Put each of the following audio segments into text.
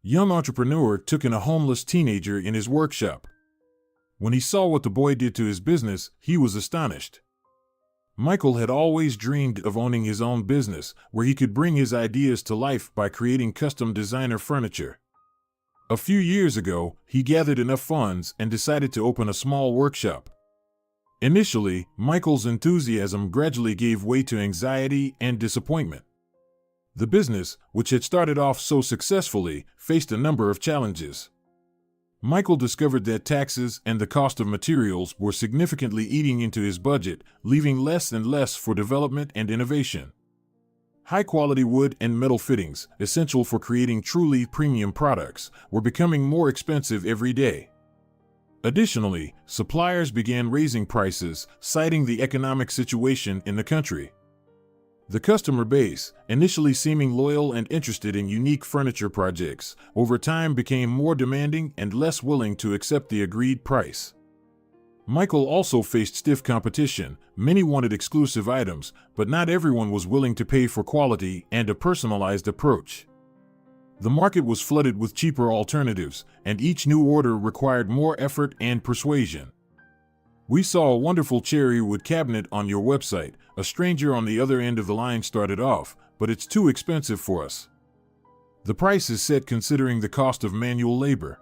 Young entrepreneur took in a homeless teenager in his workshop. When he saw what the boy did to his business, he was astonished. Michael had always dreamed of owning his own business, where he could bring his ideas to life by creating custom designer furniture. A few years ago, he gathered enough funds and decided to open a small workshop. Initially, Michael's enthusiasm gradually gave way to anxiety and disappointment. The business, which had started off so successfully, faced a number of challenges. Michael discovered that taxes and the cost of materials were significantly eating into his budget, leaving less and less for development and innovation. High-quality wood and metal fittings, essential for creating truly premium products, were becoming more expensive every day. Additionally, suppliers began raising prices, citing the economic situation in the country. The customer base, initially seeming loyal and interested in unique furniture projects, over time became more demanding and less willing to accept the agreed price. Michael also faced stiff competition. Many wanted exclusive items, but not everyone was willing to pay for quality and a personalized approach. The market was flooded with cheaper alternatives, and each new order required more effort and persuasion. "We saw a wonderful cherry wood cabinet on your website," a stranger on the other end of the line started off, "but it's too expensive for us." The price is set considering the cost of manual labor.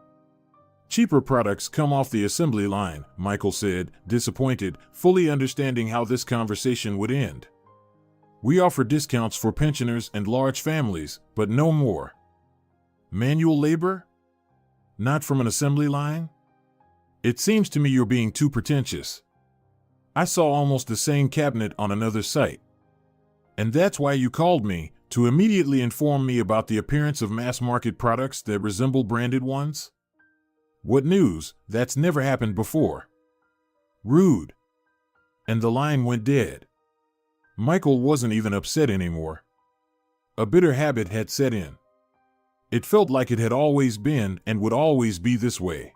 "Cheaper products come off the assembly line," Michael said, disappointed, fully understanding how this conversation would end. "We offer discounts for pensioners and large families, but no more." "Manual labor? Not from an assembly line? It seems to me you're being too pretentious. I saw almost the same cabinet on another site." "And that's why you called me, to immediately inform me about the appearance of mass-market products that resemble branded ones? What news? That's never happened before." "Rude." And the line went dead. Michael wasn't even upset anymore. A bitter habit had set in. It felt like it had always been and would always be this way.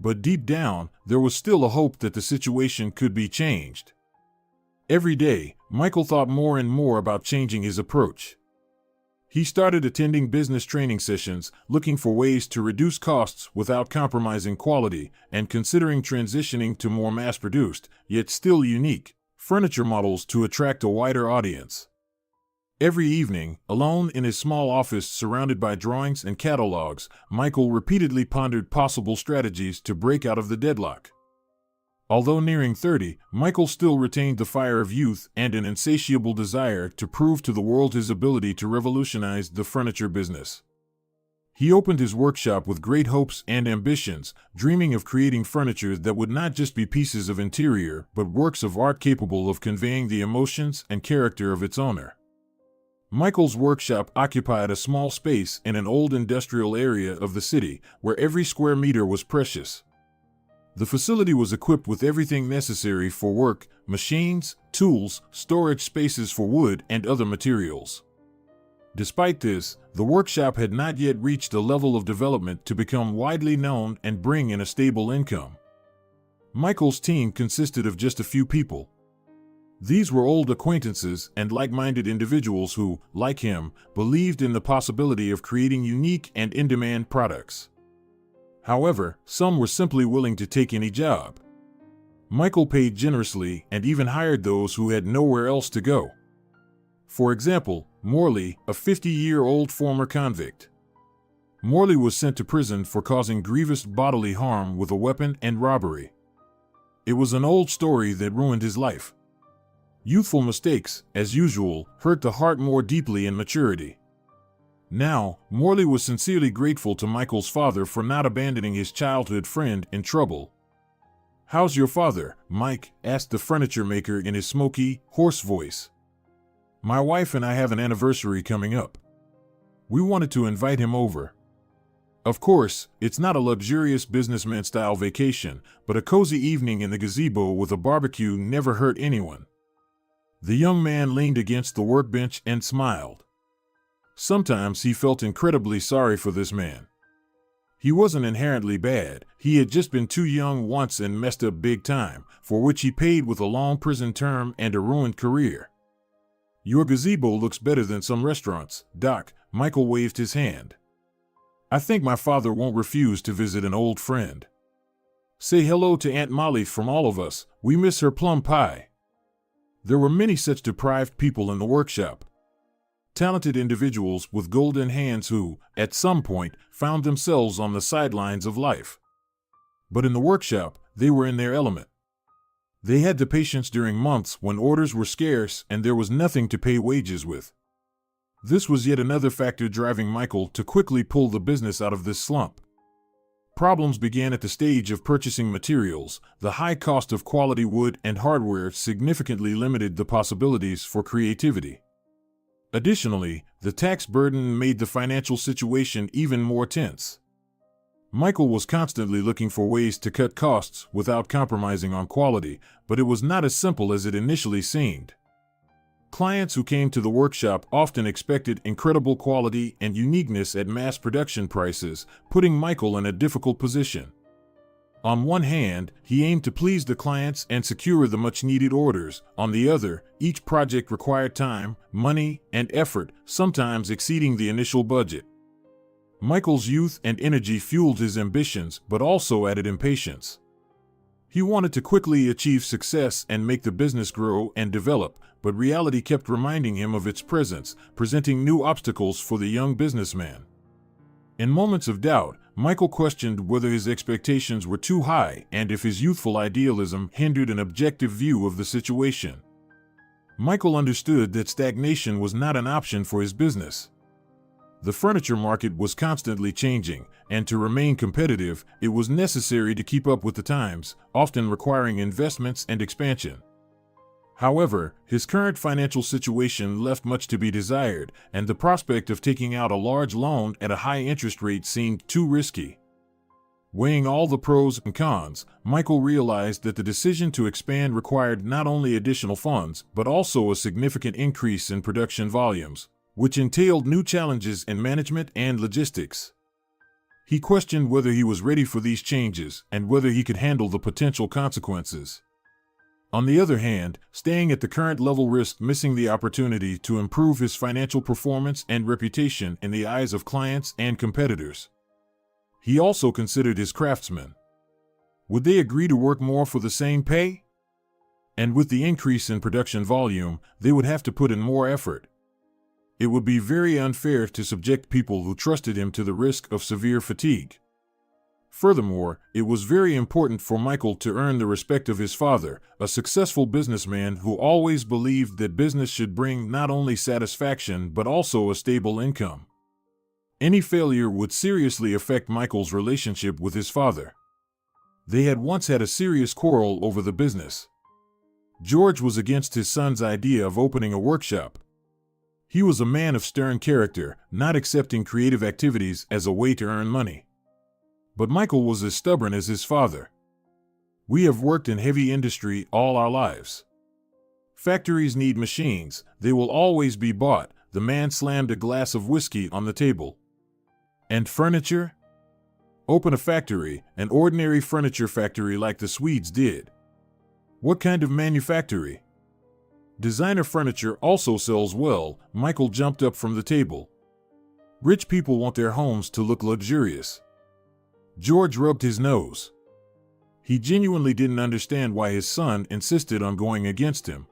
But deep down, there was still a hope that the situation could be changed. Every day, Michael thought more and more about changing his approach. He started attending business training sessions, looking for ways to reduce costs without compromising quality, and considering transitioning to more mass-produced, yet still unique, furniture models to attract a wider audience. Every evening, alone in his small office surrounded by drawings and catalogs, Michael repeatedly pondered possible strategies to break out of the deadlock. Although nearing 30, Michael still retained the fire of youth and an insatiable desire to prove to the world his ability to revolutionize the furniture business. He opened his workshop with great hopes and ambitions, dreaming of creating furniture that would not just be pieces of interior, but works of art capable of conveying the emotions and character of its owner. Michael's workshop occupied a small space in an old industrial area of the city, where every square meter was precious. The facility was equipped with everything necessary for work: machines, tools, storage spaces for wood and other materials. Despite this, the workshop had not yet reached a level of development to become widely known and bring in a stable income. Michael's team consisted of just a few people. These were old acquaintances and like-minded individuals who, like him, believed in the possibility of creating unique and in-demand products. However, some were simply willing to take any job. Michael paid generously and even hired those who had nowhere else to go. For example, Morley, a 50-year-old former convict. Morley was sent to prison for causing grievous bodily harm with a weapon and robbery. It was an old story that ruined his life. Youthful mistakes, as usual, hurt the heart more deeply in maturity. Now, Morley was sincerely grateful to Michael's father for not abandoning his childhood friend in trouble. "How's your father, Mike?" asked the furniture maker in his smoky, hoarse voice. "My wife and I have an anniversary coming up. We wanted to invite him over. Of course, it's not a luxurious businessman-style vacation, but a cozy evening in the gazebo with a barbecue never hurt anyone." The young man leaned against the workbench and smiled. Sometimes he felt incredibly sorry for this man. He wasn't inherently bad, he had just been too young once and messed up big time, for which he paid with a long prison term and a ruined career. "Your gazebo looks better than some restaurants, Doc." Michael waved his hand. I think my father won't refuse to visit an old friend. Say hello to Aunt Molly from all of us. We miss her plum pie. There were many such deprived people in the workshop. Talented individuals with golden hands who, at some point, found themselves on the sidelines of life. But in the workshop, they were in their element. They had the patience during months when orders were scarce and there was nothing to pay wages with. This was yet another factor driving Michael to quickly pull the business out of this slump. Problems began at the stage of purchasing materials. The high cost of quality wood and hardware significantly limited the possibilities for creativity. Additionally, the tax burden made the financial situation even more tense. Michael was constantly looking for ways to cut costs without compromising on quality, but it was not as simple as it initially seemed. Clients who came to the workshop often expected incredible quality and uniqueness at mass production prices, putting Michael in a difficult position. On one hand, he aimed to please the clients and secure the much-needed orders. On the other, each project required time, money, and effort, sometimes exceeding the initial budget. Michael's youth and energy fueled his ambitions, but also added impatience. He wanted to quickly achieve success and make the business grow and develop, but reality kept reminding him of its presence, presenting new obstacles for the young businessman. In moments of doubt, Michael questioned whether his expectations were too high and if his youthful idealism hindered an objective view of the situation. Michael understood that stagnation was not an option for his business. The furniture market was constantly changing, and to remain competitive, it was necessary to keep up with the times, often requiring investments and expansion. However, his current financial situation left much to be desired, and the prospect of taking out a large loan at a high interest rate seemed too risky. Weighing all the pros and cons, Michael realized that the decision to expand required not only additional funds, but also a significant increase in production volumes, which entailed new challenges in management and logistics. He questioned whether he was ready for these changes and whether he could handle the potential consequences. On the other hand, staying at the current level risked missing the opportunity to improve his financial performance and reputation in the eyes of clients and competitors. He also considered his craftsmen. Would they agree to work more for the same pay? And with the increase in production volume, they would have to put in more effort. It would be very unfair to subject people who trusted him to the risk of severe fatigue. Furthermore, it was very important for Michael to earn the respect of his father, a successful businessman who always believed that business should bring not only satisfaction but also a stable income. Any failure would seriously affect Michael's relationship with his father. They had once had a serious quarrel over the business. George was against his son's idea of opening a workshop. He was a man of stern character, not accepting creative activities as a way to earn money. But Michael was as stubborn as his father. We have worked in heavy industry all our lives. Factories need machines, they will always be bought. The man slammed a glass of whiskey on the table. And furniture? Open a factory, an ordinary furniture factory like the Swedes did. What kind of manufactory? Designer furniture also sells well. Michael jumped up from the table. Rich people want their homes to look luxurious. George rubbed his nose. He genuinely didn't understand why his son insisted on going against him.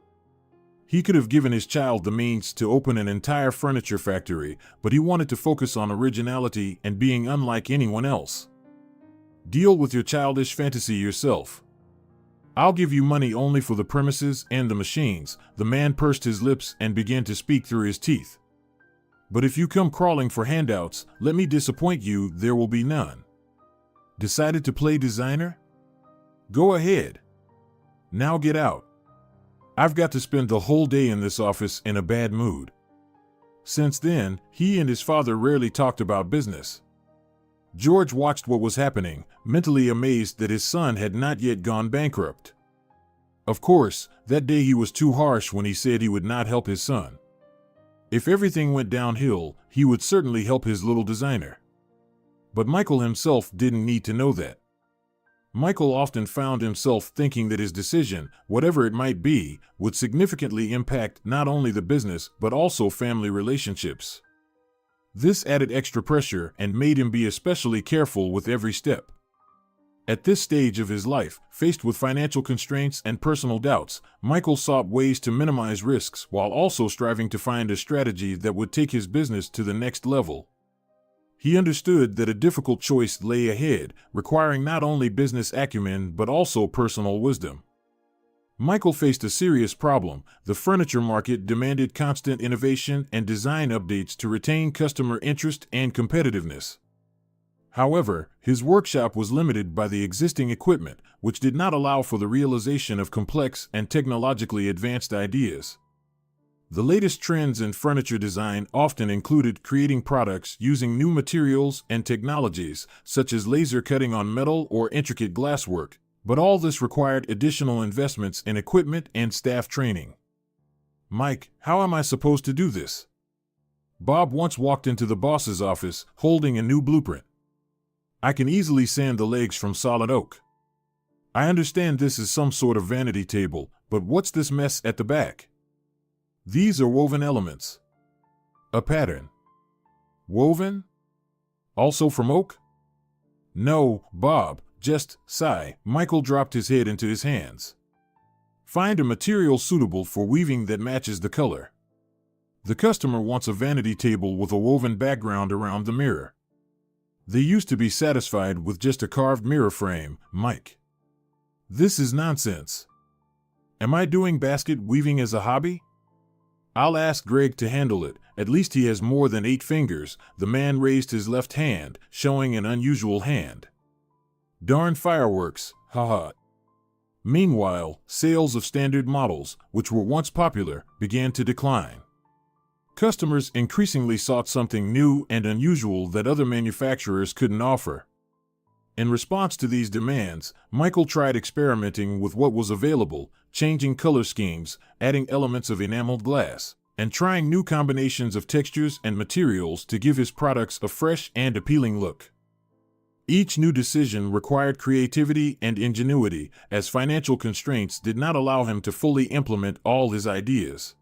He could have given his child the means to open an entire furniture factory, but he wanted to focus on originality and being unlike anyone else. Deal with your childish fantasy yourself. I'll give you money only for the premises and the machines. The man pursed his lips and began to speak through his teeth. But if you come crawling for handouts, let me disappoint you, there will be none. Decided to play designer? Go ahead. Now get out. I've got to spend the whole day in this office in a bad mood. Since then, he and his father rarely talked about business. George watched what was happening, mentally amazed that his son had not yet gone bankrupt. Of course, that day he was too harsh when he said he would not help his son. If everything went downhill, he would certainly help his little designer. But Michael himself didn't need to know that. Michael often found himself thinking that his decision, whatever it might be, would significantly impact not only the business but also family relationships. This added extra pressure and made him be especially careful with every step. At this stage of his life, faced with financial constraints and personal doubts, Michael sought ways to minimize risks while also striving to find a strategy that would take his business to the next level. He understood that a difficult choice lay ahead, requiring not only business acumen but also personal wisdom. Michael faced a serious problem. The furniture market demanded constant innovation and design updates to retain customer interest and competitiveness. However, his workshop was limited by the existing equipment, which did not allow for the realization of complex and technologically advanced ideas. The latest trends in furniture design often included creating products using new materials and technologies, such as laser cutting on metal or intricate glasswork, but all this required additional investments in equipment and staff training. "Mike, how am I supposed to do this?" Bob once walked into the boss's office, holding a new blueprint. "I can easily sand the legs from solid oak. I understand this is some sort of vanity table, but what's this mess at the back?" "These are woven elements." "A pattern." "Woven? Also from oak?" "No, Bob, just sigh." Michael dropped his head into his hands. "Find a material suitable for weaving that matches the color. The customer wants a vanity table with a woven background around the mirror. They used to be satisfied with just a carved mirror frame, Mike. This is nonsense. Am I doing basket weaving as a hobby? I'll ask Greg to handle it. At least he has more than 8 fingers." The man raised his left hand, showing an unusual hand. "Darn fireworks, haha." Meanwhile, sales of standard models, which were once popular, began to decline. Customers increasingly sought something new and unusual that other manufacturers couldn't offer. In response to these demands, Michael tried experimenting with what was available, changing color schemes, adding elements of enameled glass, and trying new combinations of textures and materials to give his products a fresh and appealing look. Each new decision required creativity and ingenuity, as financial constraints did not allow him to fully implement all his ideas.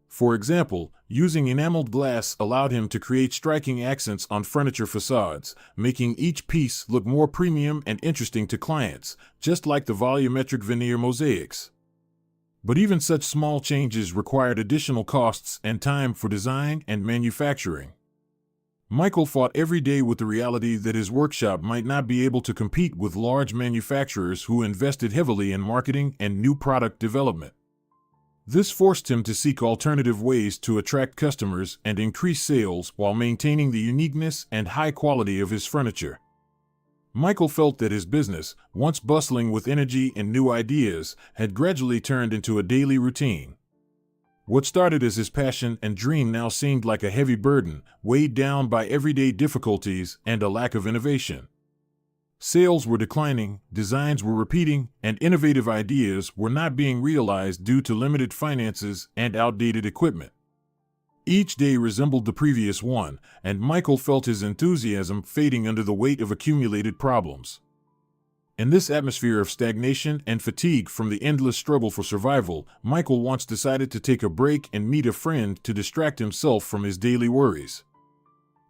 For example, using enameled glass allowed him to create striking accents on furniture facades, making each piece look more premium and interesting to clients, just like the volumetric veneer mosaics. But even such small changes required additional costs and time for design and manufacturing. Michael fought every day with the reality that his workshop might not be able to compete with large manufacturers who invested heavily in marketing and new product development. This forced him to seek alternative ways to attract customers and increase sales while maintaining the uniqueness and high quality of his furniture. Michael felt that his business, once bustling with energy and new ideas, had gradually turned into a daily routine. What started as his passion and dream now seemed like a heavy burden, weighed down by everyday difficulties and a lack of innovation. Sales were declining, designs were repeating, and innovative ideas were not being realized due to limited finances and outdated equipment. Each day resembled the previous one, and Michael felt his enthusiasm fading under the weight of accumulated problems. In this atmosphere of stagnation and fatigue from the endless struggle for survival, Michael once decided to take a break and meet a friend to distract himself from his daily worries.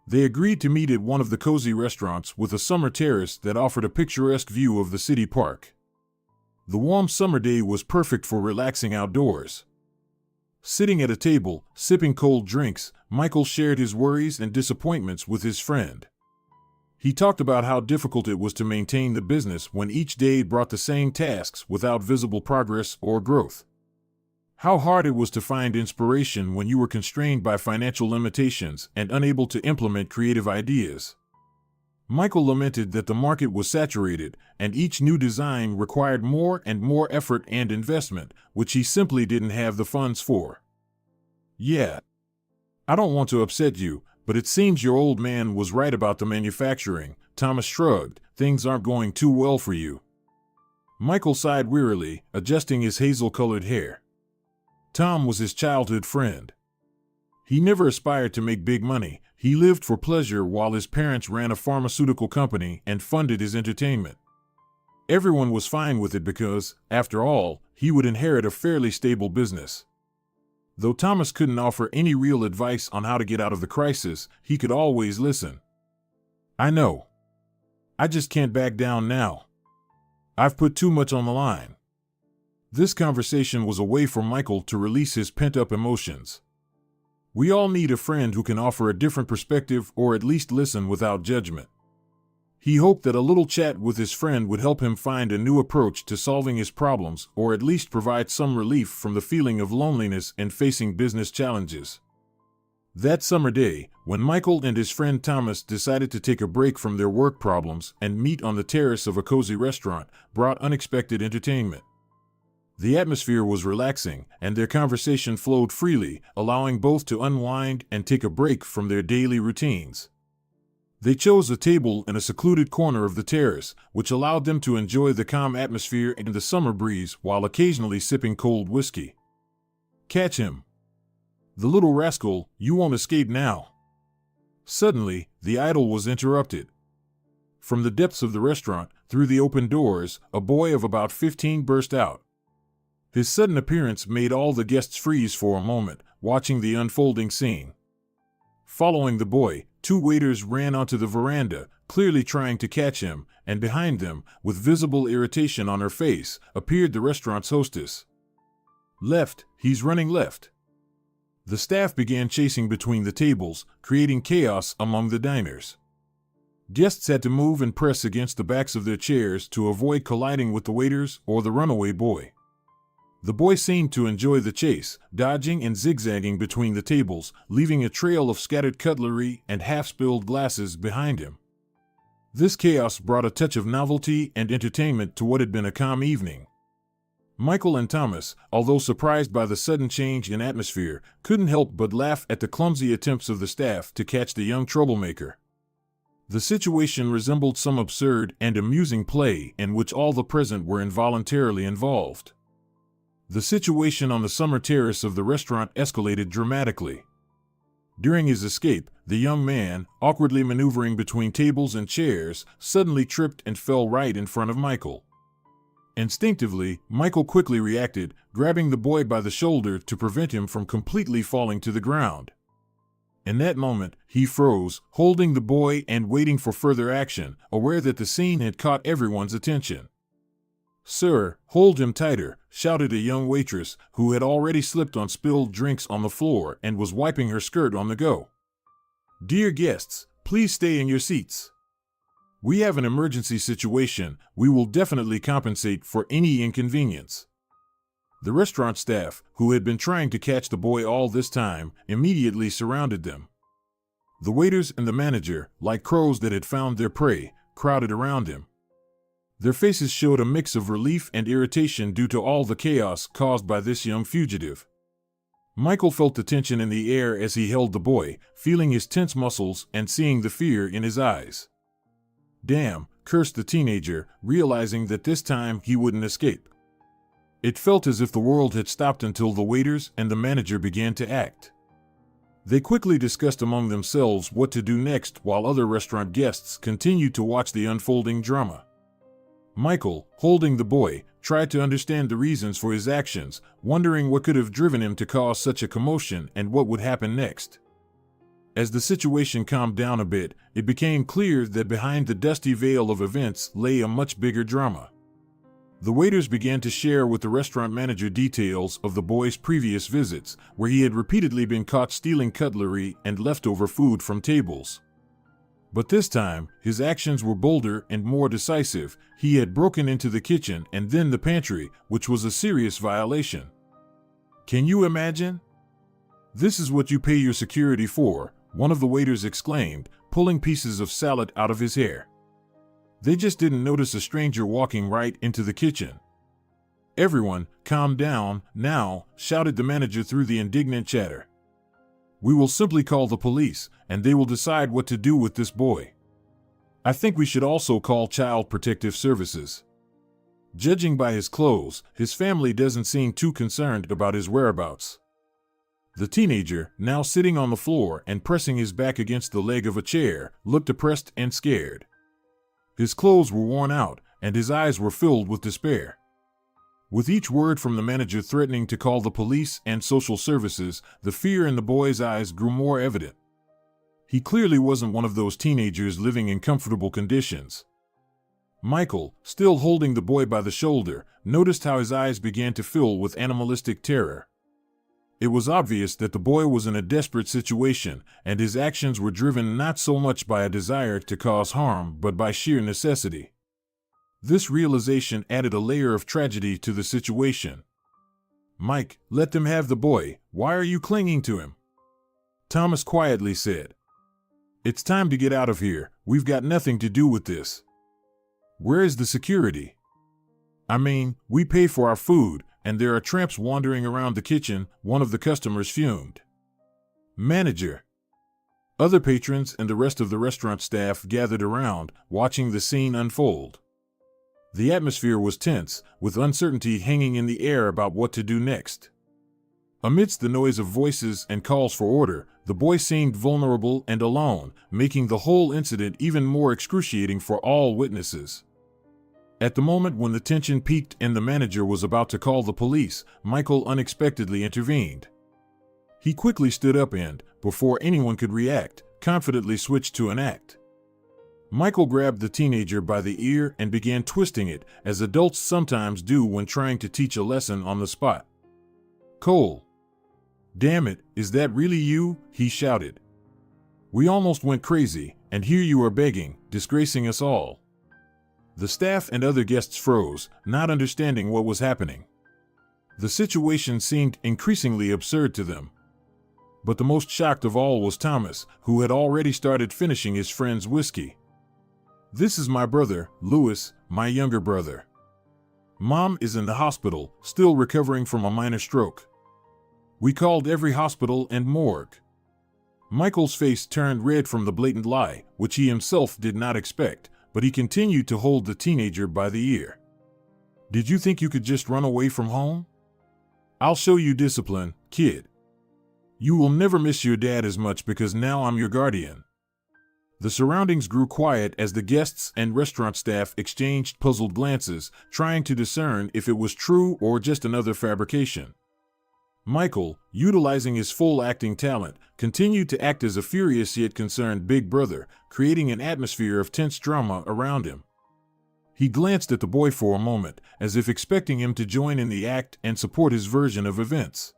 They agreed to meet at one of the cozy restaurants with a summer terrace that offered a picturesque view of the city park. The warm summer day was perfect for relaxing outdoors. Sitting at a table, sipping cold drinks, Michael shared his worries and disappointments with his friend. He talked about how difficult it was to maintain the business when each day brought the same tasks without visible progress or growth. How hard it was to find inspiration when you were constrained by financial limitations and unable to implement creative ideas. Michael lamented that the market was saturated, and each new design required more and more effort and investment, which he simply didn't have the funds for. "Yeah. I don't want to upset you, but it seems your old man was right about the manufacturing." Thomas shrugged. "Things aren't going too well for you." Michael sighed wearily, adjusting his hazel-colored hair. Tom was his childhood friend. He never aspired to make big money. He lived for pleasure while his parents ran a pharmaceutical company and funded his entertainment. Everyone was fine with it because, after all, he would inherit a fairly stable business. Though Thomas couldn't offer any real advice on how to get out of the crisis, he could always listen. "I know. I just can't back down now. I've put too much on the line." This conversation was a way for Michael to release his pent-up emotions. We all need a friend who can offer a different perspective or at least listen without judgment. He hoped that a little chat with his friend would help him find a new approach to solving his problems or at least provide some relief from the feeling of loneliness and facing business challenges. That summer day, when Michael and his friend Thomas decided to take a break from their work problems and meet on the terrace of a cozy restaurant, brought unexpected entertainment. The atmosphere was relaxing, and their conversation flowed freely, allowing both to unwind and take a break from their daily routines. They chose a table in a secluded corner of the terrace, which allowed them to enjoy the calm atmosphere and the summer breeze while occasionally sipping cold whiskey. "Catch him. The little rascal, you won't escape now." Suddenly, the idyll was interrupted. From the depths of the restaurant, through the open doors, a boy of about 15 burst out. His sudden appearance made all the guests freeze for a moment, watching the unfolding scene. Following the boy, 2 waiters ran onto the veranda, clearly trying to catch him, and behind them, with visible irritation on her face, appeared the restaurant's hostess. "Left, he's running left." The staff began chasing between the tables, creating chaos among the diners. Guests had to move and press against the backs of their chairs to avoid colliding with the waiters or the runaway boy. The boy seemed to enjoy the chase, dodging and zigzagging between the tables, leaving a trail of scattered cutlery and half-spilled glasses behind him. This chaos brought a touch of novelty and entertainment to what had been a calm evening. Michael and Thomas, although surprised by the sudden change in atmosphere, couldn't help but laugh at the clumsy attempts of the staff to catch the young troublemaker. The situation resembled some absurd and amusing play in which all the present were involuntarily involved. The situation on the summer terrace of the restaurant escalated dramatically. During his escape, the young man, awkwardly maneuvering between tables and chairs, suddenly tripped and fell right in front of Michael. Instinctively, Michael quickly reacted, grabbing the boy by the shoulder to prevent him from completely falling to the ground. In that moment, he froze, holding the boy and waiting for further action, aware that the scene had caught everyone's attention. "Sir, hold him tighter," shouted a young waitress who had already slipped on spilled drinks on the floor and was wiping her skirt on the go. "Dear guests, please stay in your seats. We have an emergency situation. We will definitely compensate for any inconvenience." The restaurant staff, who had been trying to catch the boy all this time, immediately surrounded them. The waiters and the manager, like crows that had found their prey, crowded around him. Their faces showed a mix of relief and irritation due to all the chaos caused by this young fugitive. Michael felt the tension in the air as he held the boy, feeling his tense muscles and seeing the fear in his eyes. "Damn," cursed the teenager, realizing that this time he wouldn't escape. It felt as if the world had stopped until the waiters and the manager began to act. They quickly discussed among themselves what to do next while other restaurant guests continued to watch the unfolding drama. Michael, holding the boy, tried to understand the reasons for his actions, wondering what could have driven him to cause such a commotion and what would happen next. As the situation calmed down a bit, it became clear that behind the dusty veil of events lay a much bigger drama. The waiters began to share with the restaurant manager details of the boy's previous visits, where he had repeatedly been caught stealing cutlery and leftover food from tables. But this time, his actions were bolder and more decisive. He had broken into the kitchen and then the pantry, which was a serious violation. "Can you imagine? This is what you pay your security for," one of the waiters exclaimed, pulling pieces of salad out of his hair. They just didn't notice a stranger walking right into the kitchen. "Everyone, calm down, now," shouted the manager through the indignant chatter. "We will simply call the police, and they will decide what to do with this boy. I think we should also call Child Protective Services. Judging by his clothes, his family doesn't seem too concerned about his whereabouts." The teenager, now sitting on the floor and pressing his back against the leg of a chair, looked depressed and scared. His clothes were worn out, and his eyes were filled with despair. With each word from the manager threatening to call the police and social services, the fear in the boy's eyes grew more evident. He clearly wasn't one of those teenagers living in comfortable conditions. Michael, still holding the boy by the shoulder, noticed how his eyes began to fill with animalistic terror. It was obvious that the boy was in a desperate situation, and his actions were driven not so much by a desire to cause harm but by sheer necessity. This realization added a layer of tragedy to the situation. "Mike, let them have the boy. Why are you clinging to him?" Thomas quietly said. "It's time to get out of here. We've got nothing to do with this." "Where is the security?" "I mean, we pay for our food, and there are tramps wandering around the kitchen," one of the customers fumed. "Manager." Other patrons and the rest of the restaurant staff gathered around, watching the scene unfold. The atmosphere was tense, with uncertainty hanging in the air about what to do next. Amidst the noise of voices and calls for order, the boy seemed vulnerable and alone, making the whole incident even more excruciating for all witnesses. At the moment when the tension peaked and the manager was about to call the police, Michael unexpectedly intervened. He quickly stood up and, before anyone could react, confidently switched to an act. Michael grabbed the teenager by the ear and began twisting it, as adults sometimes do when trying to teach a lesson on the spot. "Cole. Damn it, is that really you?" he shouted. "We almost went crazy, and here you are begging, disgracing us all." The staff and other guests froze, not understanding what was happening. The situation seemed increasingly absurd to them. But the most shocked of all was Thomas, who had already started finishing his friend's whiskey. "This is my brother, Louis, my younger brother. Mom is in the hospital, still recovering from a minor stroke. We called every hospital and morgue." Michael's face turned red from the blatant lie, which he himself did not expect, but he continued to hold the teenager by the ear. "Did you think you could just run away from home? I'll show you discipline, kid. You will never miss your dad as much because now I'm your guardian." The surroundings grew quiet as the guests and restaurant staff exchanged puzzled glances, trying to discern if it was true or just another fabrication. Michael, utilizing his full acting talent, continued to act as a furious yet concerned big brother, creating an atmosphere of tense drama around him. He glanced at the boy for a moment, as if expecting him to join in the act and support his version of events.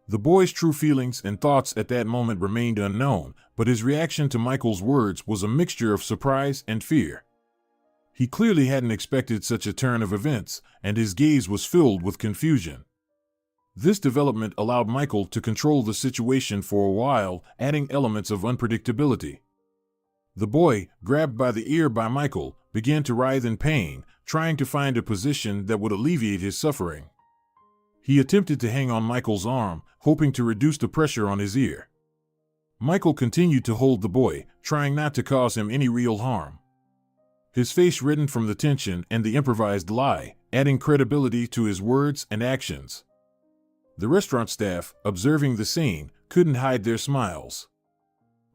The boy's true feelings and thoughts at that moment remained unknown, but his reaction to Michael's words was a mixture of surprise and fear. He clearly hadn't expected such a turn of events, and his gaze was filled with confusion. This development allowed Michael to control the situation for a while, adding elements of unpredictability. The boy, grabbed by the ear by Michael, began to writhe in pain, trying to find a position that would alleviate his suffering. He attempted to hang on Michael's arm, hoping to reduce the pressure on his ear. Michael continued to hold the boy, trying not to cause him any real harm. His face reddened from the tension and the improvised lie, adding credibility to his words and actions. The restaurant staff, observing the scene, couldn't hide their smiles.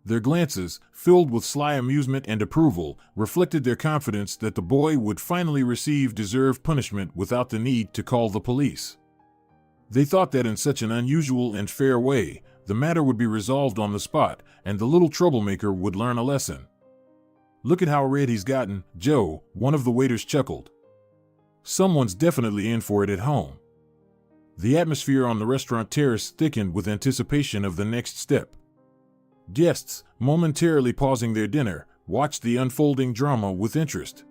Their glances, filled with sly amusement and approval, reflected their confidence that the boy would finally receive deserved punishment without the need to call the police. They thought that in such an unusual and fair way, the matter would be resolved on the spot, and the little troublemaker would learn a lesson. "Look at how red he's gotten, Joe," one of the waiters chuckled. "Someone's definitely in for it at home." The atmosphere on the restaurant terrace thickened with anticipation of the next step. Guests, momentarily pausing their dinner, watched the unfolding drama with interest.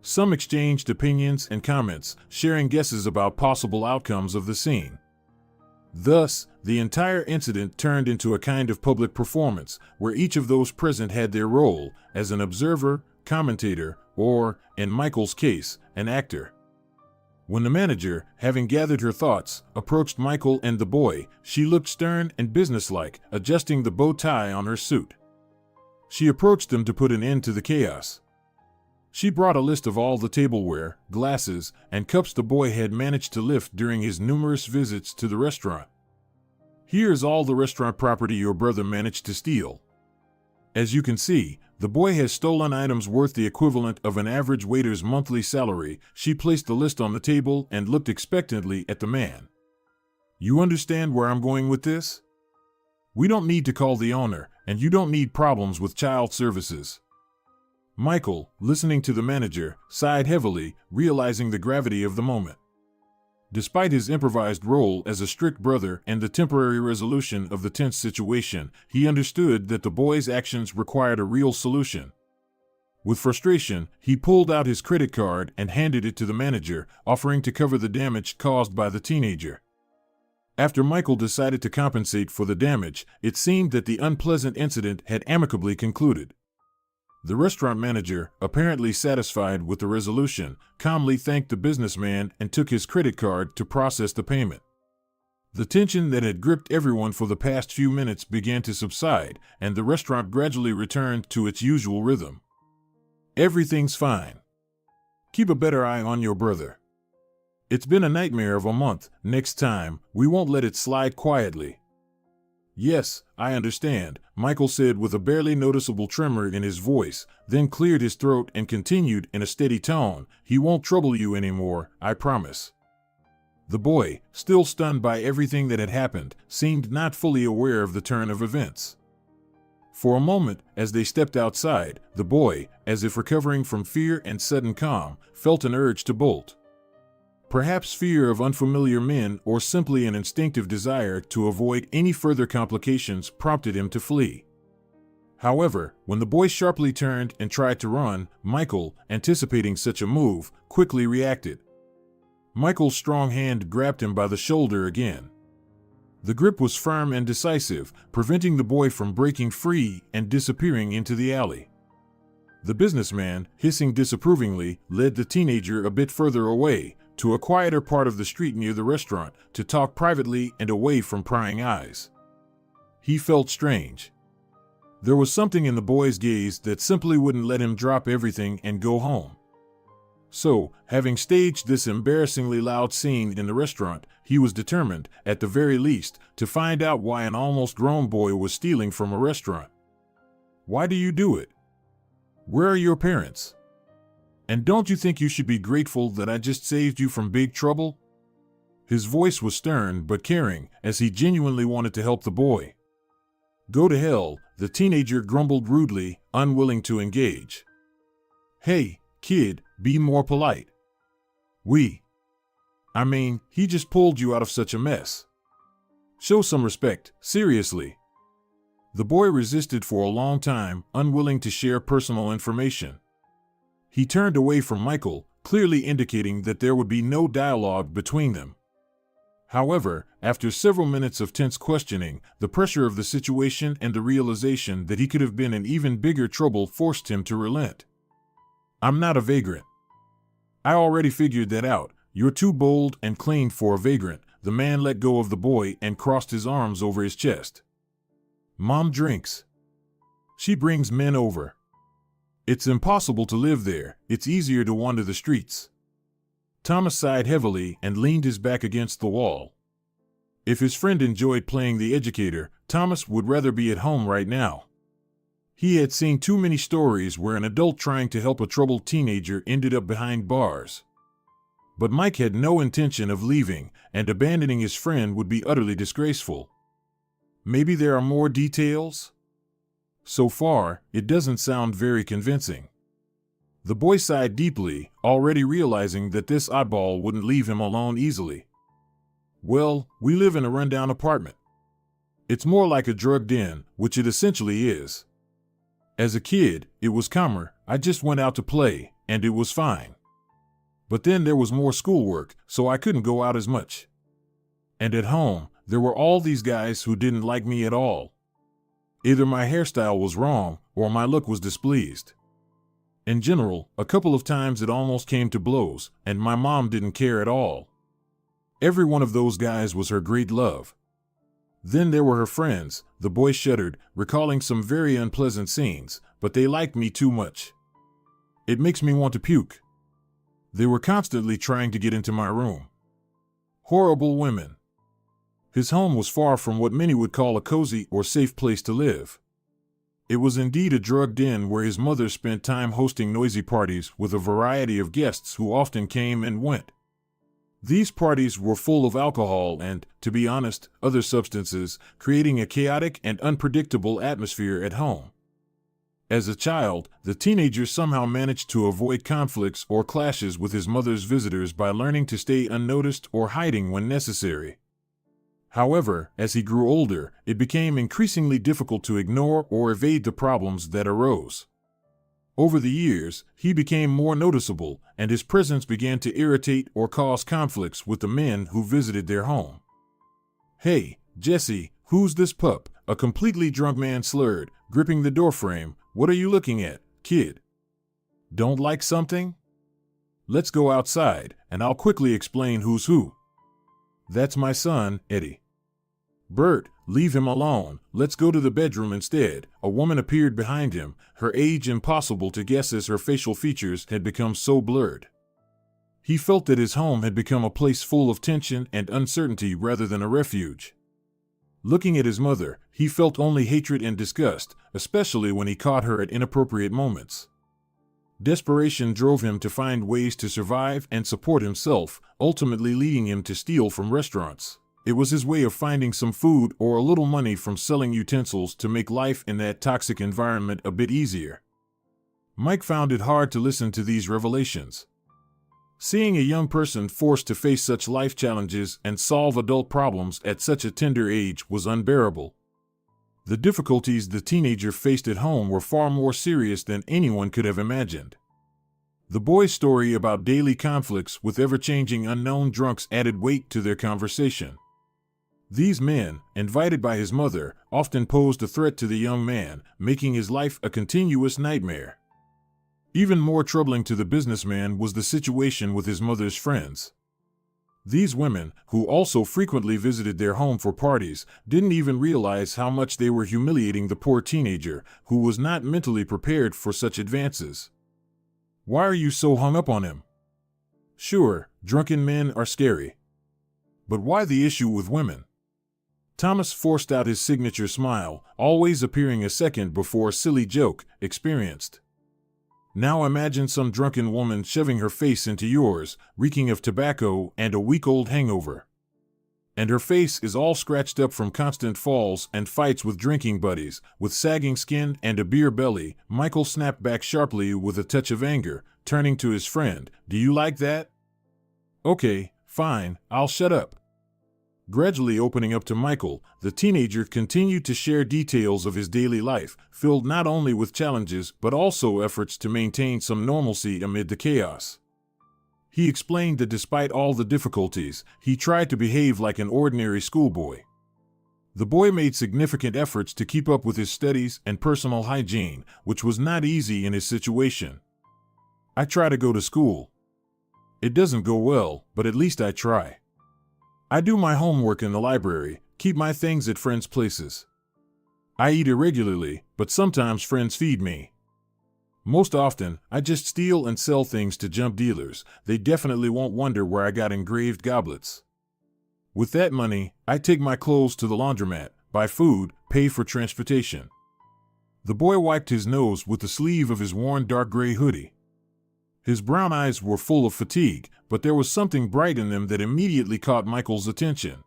Some exchanged opinions and comments, sharing guesses about possible outcomes of the scene. Thus, the entire incident turned into a kind of public performance, where each of those present had their role, as an observer, commentator, or, in Michael's case, an actor. When the manager, having gathered her thoughts, approached Michael and the boy, she looked stern and businesslike, adjusting the bow tie on her suit. She approached them to put an end to the chaos. She brought a list of all the tableware, glasses, and cups the boy had managed to lift during his numerous visits to the restaurant. "Here's all the restaurant property your brother managed to steal. As you can see, The boy has stolen items worth the equivalent of an average waiter's monthly salary. She placed the list on the table and looked expectantly at the man. You understand where I'm going with this? We don't need to call the owner, and you don't need problems with child services. Michael, listening to the manager, sighed heavily, realizing the gravity of the moment. Despite his improvised role as a strict brother and the temporary resolution of the tense situation, he understood that the boy's actions required a real solution. With frustration, he pulled out his credit card and handed it to the manager, offering to cover the damage caused by the teenager. After Michael decided to compensate for the damage, it seemed that the unpleasant incident had amicably concluded. The restaurant manager, apparently satisfied with the resolution, calmly thanked the businessman and took his credit card to process the payment. The tension that had gripped everyone for the past few minutes began to subside, and the restaurant gradually returned to its usual rhythm. Everything's fine. Keep a better eye on your brother. It's been a nightmare of a month. Next time, we won't let it slide quietly. Yes, I understand, Michael said with a barely noticeable tremor in his voice, then cleared his throat and continued in a steady tone, he won't trouble you anymore, I promise. The boy, still stunned by everything that had happened, seemed not fully aware of the turn of events. For a moment, as they stepped outside, the boy, as if recovering from fear and sudden calm, felt an urge to bolt. Perhaps fear of unfamiliar men or simply an instinctive desire to avoid any further complications prompted him to flee. However, when the boy sharply turned and tried to run, Michael, anticipating such a move, quickly reacted. Michael's strong hand grabbed him by the shoulder again. The grip was firm and decisive, preventing the boy from breaking free and disappearing into the alley. The businessman, hissing disapprovingly, led the teenager a bit further away, to a quieter part of the street near the restaurant, to talk privately and away from prying eyes. He felt strange. There was something in the boy's gaze that simply wouldn't let him drop everything and go home. So, having staged this embarrassingly loud scene in the restaurant, he was determined, at the very least, to find out why an almost grown boy was stealing from a restaurant. Why do you do it? Where are your parents? And don't you think you should be grateful that I just saved you from big trouble? His voice was stern but caring, as he genuinely wanted to help the boy. Go to hell, the teenager grumbled rudely, unwilling to engage. Hey, kid, be more polite. He just pulled you out of such a mess. Show some respect, seriously. The boy resisted for a long time, unwilling to share personal information. He turned away from Michael, clearly indicating that there would be no dialogue between them. However, after several minutes of tense questioning, the pressure of the situation and the realization that he could have been in even bigger trouble forced him to relent. I'm not a vagrant. I already figured that out. You're too bold and clean for a vagrant. The man let go of the boy and crossed his arms over his chest. Mom drinks. She brings men over. It's impossible to live there. It's easier to wander the streets. Thomas sighed heavily and leaned his back against the wall. If his friend enjoyed playing the educator, Thomas would rather be at home right now. He had seen too many stories where an adult trying to help a troubled teenager ended up behind bars. But Mike had no intention of leaving, and abandoning his friend would be utterly disgraceful. Maybe there are more details? So far, it doesn't sound very convincing. The boy sighed deeply, already realizing that this oddball wouldn't leave him alone easily. Well, we live in a rundown apartment. It's more like a drug den, which it essentially is. As a kid, it was calmer. I just went out to play, and it was fine. But then there was more schoolwork, so I couldn't go out as much. And at home, there were all these guys who didn't like me at all. Either my hairstyle was wrong, or my look was displeased. In general, a couple of times it almost came to blows, and my mom didn't care at all. Every one of those guys was her great love. Then there were her friends. The boy shuddered, recalling some very unpleasant scenes, but they liked me too much. It makes me want to puke. They were constantly trying to get into my room. Horrible women. His home was far from what many would call a cozy or safe place to live. It was indeed a drug den where his mother spent time hosting noisy parties with a variety of guests who often came and went. These parties were full of alcohol and, to be honest, other substances, creating a chaotic and unpredictable atmosphere at home. As a child, the teenager somehow managed to avoid conflicts or clashes with his mother's visitors by learning to stay unnoticed or hiding when necessary. However, as he grew older, it became increasingly difficult to ignore or evade the problems that arose. Over the years, he became more noticeable, and his presence began to irritate or cause conflicts with the men who visited their home. "Hey, Jesse, who's this pup?" a completely drunk man slurred, gripping the doorframe. "What are you looking at, kid? Don't like something? Let's go outside, and I'll quickly explain who's who." "That's my son, Eddie." "Bert, leave him alone. Let's go to the bedroom instead." A woman appeared behind him, her age impossible to guess as her facial features had become so blurred. He felt that his home had become a place full of tension and uncertainty rather than a refuge. Looking at his mother, he felt only hatred and disgust, especially when he caught her at inappropriate moments. Desperation drove him to find ways to survive and support himself, ultimately leading him to steal from restaurants. It was his way of finding some food or a little money from selling utensils to make life in that toxic environment a bit easier. Mike found it hard to listen to these revelations. Seeing a young person forced to face such life challenges and solve adult problems at such a tender age was unbearable. The difficulties the teenager faced at home were far more serious than anyone could have imagined. The boy's story about daily conflicts with ever-changing unknown drunks added weight to their conversation. These men, invited by his mother, often posed a threat to the young man, making his life a continuous nightmare. Even more troubling to the businessman was the situation with his mother's friends. These women, who also frequently visited their home for parties, didn't even realize how much they were humiliating the poor teenager, who was not mentally prepared for such advances. "Why are you so hung up on him? Sure, drunken men are scary. But why the issue with women?" Thomas forced out his signature smile, always appearing a second before a silly joke, experienced. "Now imagine some drunken woman shoving her face into yours, reeking of tobacco and a week-old hangover. And her face is all scratched up from constant falls and fights with drinking buddies, with sagging skin and a beer belly." Michael snapped back sharply with a touch of anger, turning to his friend. "Do you like that? Okay, fine, I'll shut up." Gradually opening up to Michael, the teenager continued to share details of his daily life, filled not only with challenges but also efforts to maintain some normalcy amid the chaos. He explained that despite all the difficulties, he tried to behave like an ordinary schoolboy. The boy made significant efforts to keep up with his studies and personal hygiene, which was not easy in his situation. "I try to go to school. It doesn't go well, but at least I try. I do my homework in the library, keep my things at friends' places. I eat irregularly, but sometimes friends feed me. Most often, I just steal and sell things to junk dealers. They definitely won't wonder where I got engraved goblets. With that money, I take my clothes to the laundromat, buy food, pay for transportation." The boy wiped his nose with the sleeve of his worn dark gray hoodie. His brown eyes were full of fatigue, but there was something bright in them that immediately caught Michael's attention.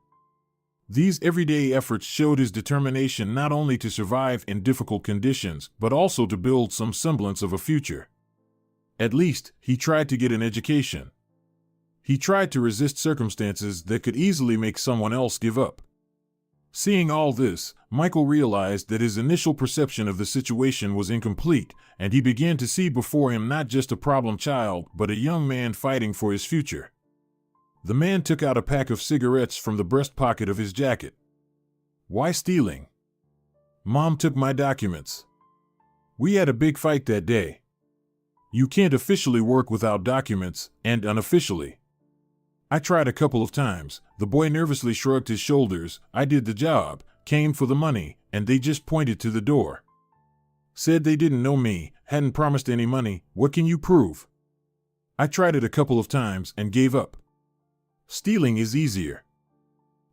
These everyday efforts showed his determination not only to survive in difficult conditions, but also to build some semblance of a future. At least, he tried to get an education. He tried to resist circumstances that could easily make someone else give up. Seeing all this, Michael realized that his initial perception of the situation was incomplete, and he began to see before him not just a problem child, but a young man fighting for his future. The man took out a pack of cigarettes from the breast pocket of his jacket. "Why stealing?" "Mom took my documents. We had a big fight that day. You can't officially work without documents, and unofficially. I tried a couple of times." The boy nervously shrugged his shoulders. "I did the job, came for the money, and they just pointed to the door. Said they didn't know me, hadn't promised any money. What can you prove? I tried it a couple of times and gave up. Stealing is easier."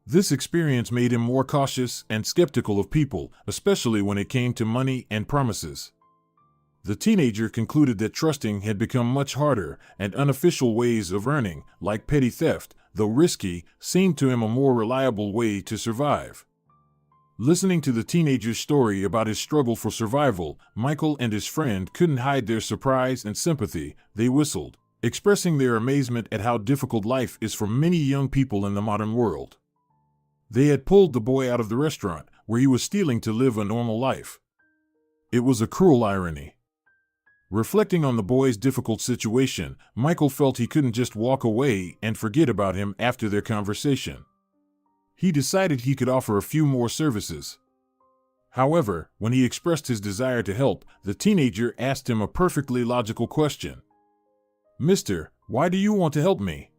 This experience made him more cautious and skeptical of people, especially when it came to money and promises. The teenager concluded that trusting had become much harder, and unofficial ways of earning, like petty theft, though risky, seemed to him a more reliable way to survive. Listening to the teenager's story about his struggle for survival, Michael and his friend couldn't hide their surprise and sympathy. They whistled, expressing their amazement at how difficult life is for many young people in the modern world. They had pulled the boy out of the restaurant, where he was stealing to live a normal life. It was a cruel irony. Reflecting on the boy's difficult situation, Michael felt he couldn't just walk away and forget about him after their conversation. He decided he could offer a few more services. However, when he expressed his desire to help, the teenager asked him a perfectly logical question. "Mister, why do you want to help me?"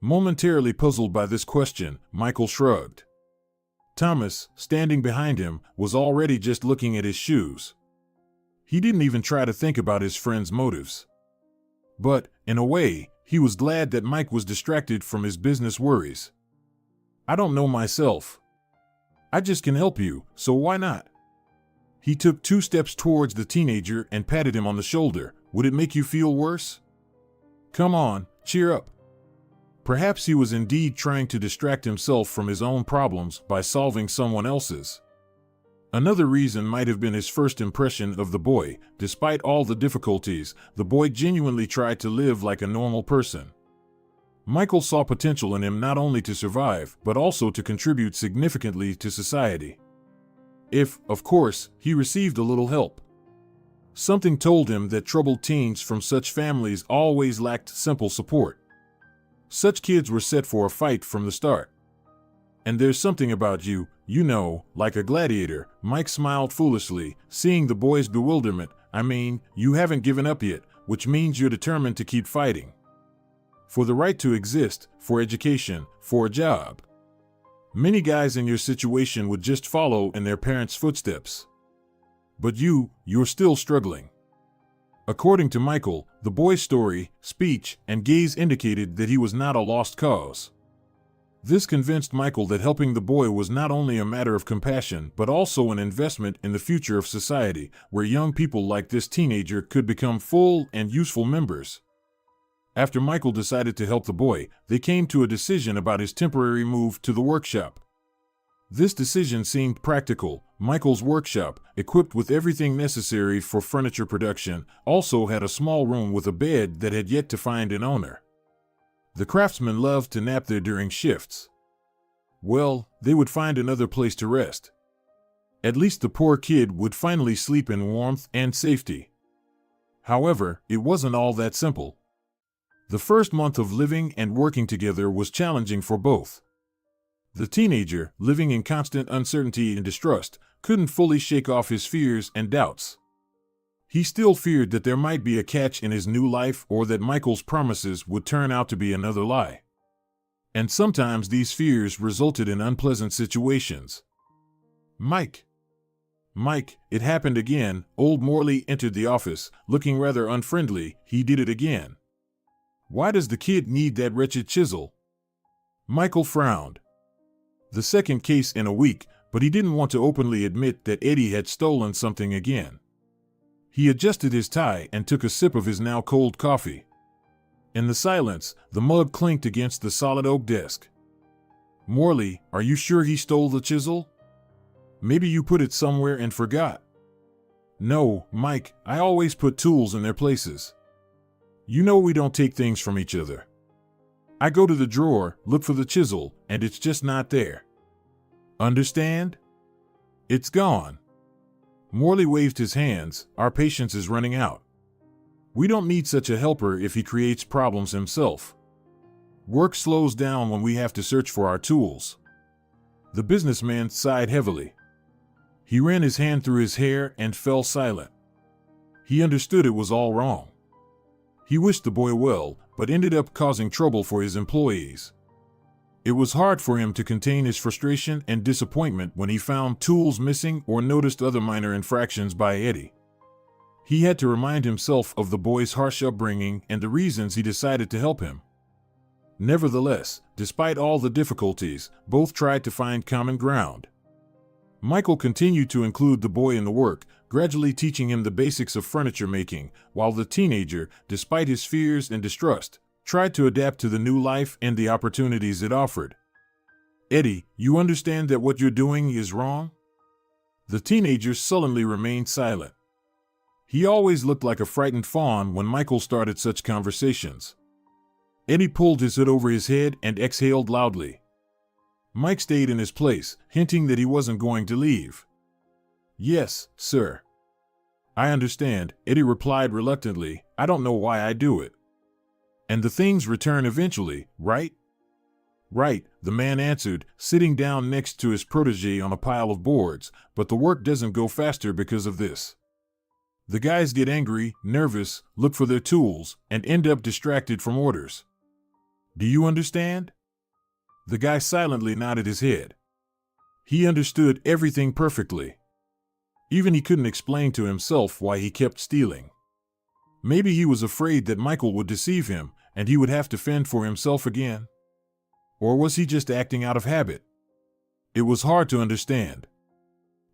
Momentarily puzzled by this question, Michael shrugged. Thomas, standing behind him, was already just looking at his shoes. He didn't even try to think about his friend's motives. But, in a way, he was glad that Mike was distracted from his business worries. "I don't know myself. I just can help you, so why not?" He took 2 steps towards the teenager and patted him on the shoulder. "Would it make you feel worse? Come on, cheer up." Perhaps he was indeed trying to distract himself from his own problems by solving someone else's. Another reason might have been his first impression of the boy. Despite all the difficulties, the boy genuinely tried to live like a normal person. Michael saw potential in him not only to survive, but also to contribute significantly to society. If, of course, he received a little help. Something told him that troubled teens from such families always lacked simple support. Such kids were set for a fight from the start. "And there's something about you, like a gladiator," Mike smiled foolishly, seeing the boy's bewilderment. "I mean, you haven't given up yet, which means you're determined to keep fighting. For the right to exist, for education, for a job. Many guys in your situation would just follow in their parents' footsteps. But you're still struggling." According to Michael, the boy's story, speech, and gaze indicated that he was not a lost cause. This convinced Michael that helping the boy was not only a matter of compassion, but also an investment in the future of society, where young people like this teenager could become full and useful members. After Michael decided to help the boy, they came to a decision about his temporary move to the workshop. This decision seemed practical. Michael's workshop, equipped with everything necessary for furniture production, also had a small room with a bed that had yet to find an owner. The craftsmen loved to nap there during shifts. Well, they would find another place to rest. At least the poor kid would finally sleep in warmth and safety. However, it wasn't all that simple. The first month of living and working together was challenging for both. The teenager, living in constant uncertainty and distrust, couldn't fully shake off his fears and doubts. He still feared that there might be a catch in his new life or that Michael's promises would turn out to be another lie. And sometimes these fears resulted in unpleasant situations. Mike, it happened again." Old Morley entered the office, looking rather unfriendly. "He did it again. Why does the kid need that wretched chisel?" Michael frowned. The second case in a week, but he didn't want to openly admit that Eddie had stolen something again. He adjusted his tie and took a sip of his now cold coffee. In the silence, the mug clinked against the solid oak desk. "Morley, are you sure he stole the chisel? Maybe you put it somewhere and forgot." "No, Mike, I always put tools in their places. You know we don't take things from each other. I go to the drawer, look for the chisel, and it's just not there. Understand? It's gone." Morley waved his hands. "Our patience is running out. We don't need such a helper if he creates problems himself. Work slows down when we have to search for our tools." The businessman sighed heavily. He ran his hand through his hair and fell silent. He understood it was all wrong. He wished the boy well, but ended up causing trouble for his employees. It was hard for him to contain his frustration and disappointment when he found tools missing or noticed other minor infractions by Eddie. He had to remind himself of the boy's harsh upbringing and the reasons he decided to help him. Nevertheless, despite all the difficulties, both tried to find common ground. Michael continued to include the boy in the work, gradually teaching him the basics of furniture making, while the teenager, despite his fears and distrust, tried to adapt to the new life and the opportunities it offered. "Eddie, you understand that what you're doing is wrong?" The teenager sullenly remained silent. He always looked like a frightened fawn when Michael started such conversations. Eddie pulled his hood over his head and exhaled loudly. Mike stayed in his place, hinting that he wasn't going to leave. "Yes, sir. I understand," Eddie replied reluctantly. "I don't know why I do it." "And the things return eventually, right?" "Right," the man answered, sitting down next to his protege on a pile of boards, "but the work doesn't go faster because of this. The guys get angry, nervous, look for their tools, and end up distracted from orders. Do you understand?" The guy silently nodded his head. He understood everything perfectly. Even he couldn't explain to himself why he kept stealing. Maybe he was afraid that Michael would deceive him, and he would have to fend for himself again. Or was he just acting out of habit? It was hard to understand.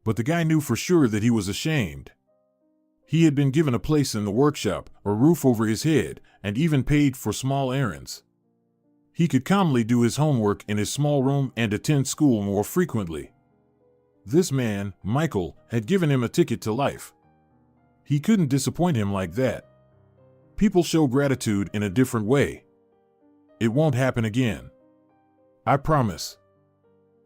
But the guy knew for sure that he was ashamed. He had been given a place in the workshop, a roof over his head, and even paid for small errands. He could calmly do his homework in his small room and attend school more frequently. This man, Michael, had given him a ticket to life. He couldn't disappoint him like that. People show gratitude in a different way. It won't happen again. I promise.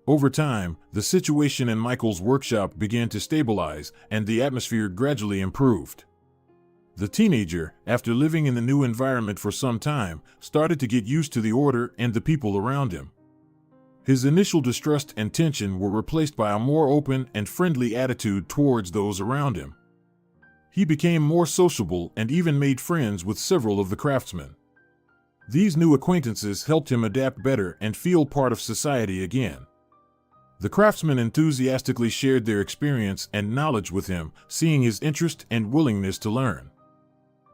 Over time, the situation in Michael's workshop began to stabilize, and the atmosphere gradually improved. The teenager, after living in the new environment for some time, started to get used to the order and the people around him. His initial distrust and tension were replaced by a more open and friendly attitude towards those around him. He became more sociable and even made friends with several of the craftsmen. These new acquaintances helped him adapt better and feel part of society again. The craftsmen enthusiastically shared their experience and knowledge with him, seeing his interest and willingness to learn.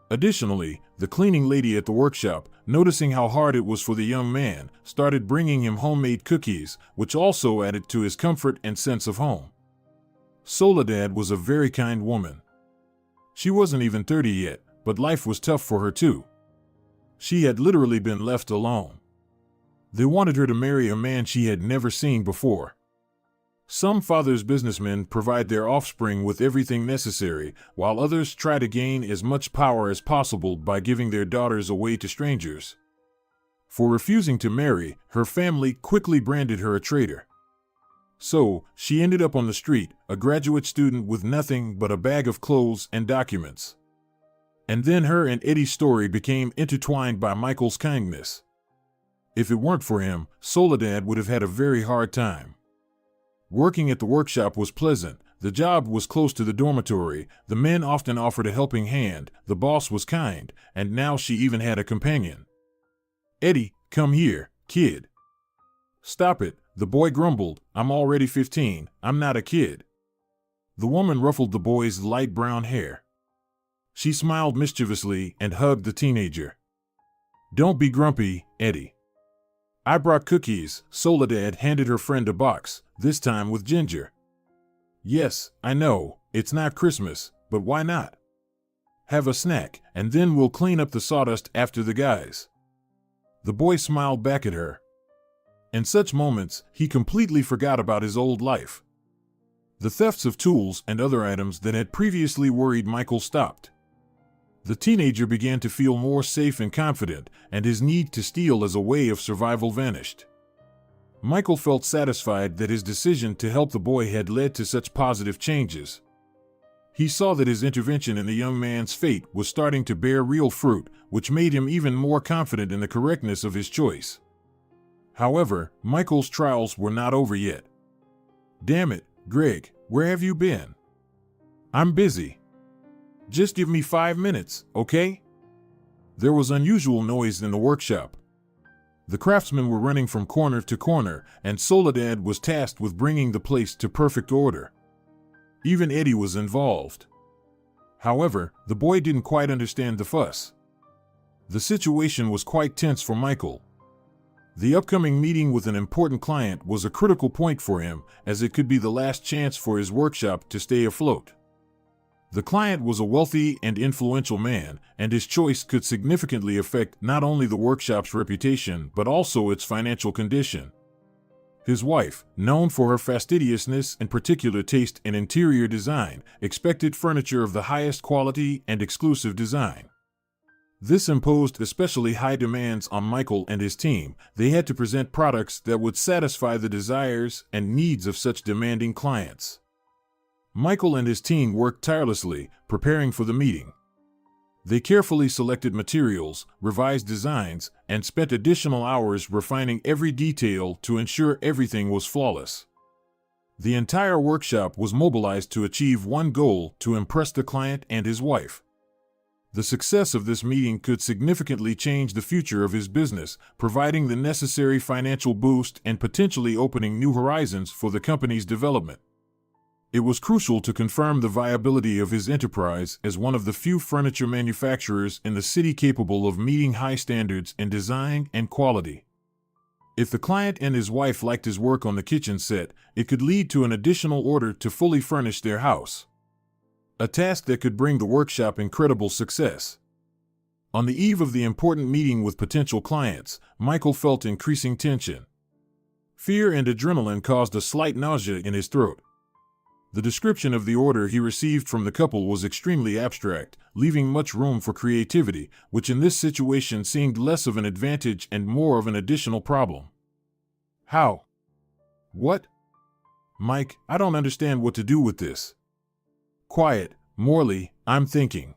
Additionally, the cleaning lady at the workshop, noticing how hard it was for the young man, started bringing him homemade cookies, which also added to his comfort and sense of home. Soledad was a very kind woman. She wasn't even 30 yet, but life was tough for her too. She had literally been left alone. They wanted her to marry a man she had never seen before. Some fathers' businessmen provide their offspring with everything necessary, while others try to gain as much power as possible by giving their daughters away to strangers. For refusing to marry, her family quickly branded her a traitor. So, she ended up on the street, a graduate student with nothing but a bag of clothes and documents. And then her and Eddie's story became intertwined by Michael's kindness. If it weren't for him, Soledad would have had a very hard time. Working at the workshop was pleasant, the job was close to the dormitory, the men often offered a helping hand, the boss was kind, and now she even had a companion. "Eddie, come here, kid." "Stop it," the boy grumbled, "I'm already 15, I'm not a kid." The woman ruffled the boy's light brown hair. She smiled mischievously and hugged the teenager. "Don't be grumpy, Eddie. I brought cookies." Soledad handed her friend a box, this time with ginger. "Yes, I know, it's not Christmas, but why not? Have a snack, and then we'll clean up the sawdust after the guys." The boy smiled back at her. In such moments, he completely forgot about his old life. The thefts of tools and other items that had previously worried Michael stopped. The teenager began to feel more safe and confident, and his need to steal as a way of survival vanished. Michael felt satisfied that his decision to help the boy had led to such positive changes. He saw that his intervention in the young man's fate was starting to bear real fruit, which made him even more confident in the correctness of his choice. However, Michael's trials were not over yet. "Damn it, Greg, where have you been?" "I'm busy. Just give me 5 minutes, okay?" There was unusual noise in the workshop. The craftsmen were running from corner to corner, and Soledad was tasked with bringing the place to perfect order. Even Eddie was involved. However, the boy didn't quite understand the fuss. The situation was quite tense for Michael. The upcoming meeting with an important client was a critical point for him, as it could be the last chance for his workshop to stay afloat. The client was a wealthy and influential man, and his choice could significantly affect not only the workshop's reputation but also its financial condition. His wife, known for her fastidiousness and particular taste in interior design, expected furniture of the highest quality and exclusive design. This imposed especially high demands on Michael and his team. They had to present products that would satisfy the desires and needs of such demanding clients. Michael and his team worked tirelessly, preparing for the meeting. They carefully selected materials, revised designs, and spent additional hours refining every detail to ensure everything was flawless. The entire workshop was mobilized to achieve one goal: to impress the client and his wife. The success of this meeting could significantly change the future of his business, providing the necessary financial boost and potentially opening new horizons for the company's development. It was crucial to confirm the viability of his enterprise as one of the few furniture manufacturers in the city capable of meeting high standards in design and quality. If the client and his wife liked his work on the kitchen set, it could lead to an additional order to fully furnish their house, a task that could bring the workshop incredible success. On the eve of the important meeting with potential clients, Michael felt increasing tension. Fear and adrenaline caused a slight nausea in his throat. The description of the order he received from the couple was extremely abstract, leaving much room for creativity, which in this situation seemed less of an advantage and more of an additional problem. How? What? Mike, I don't understand what to do with this. Quiet, Morley, I'm thinking.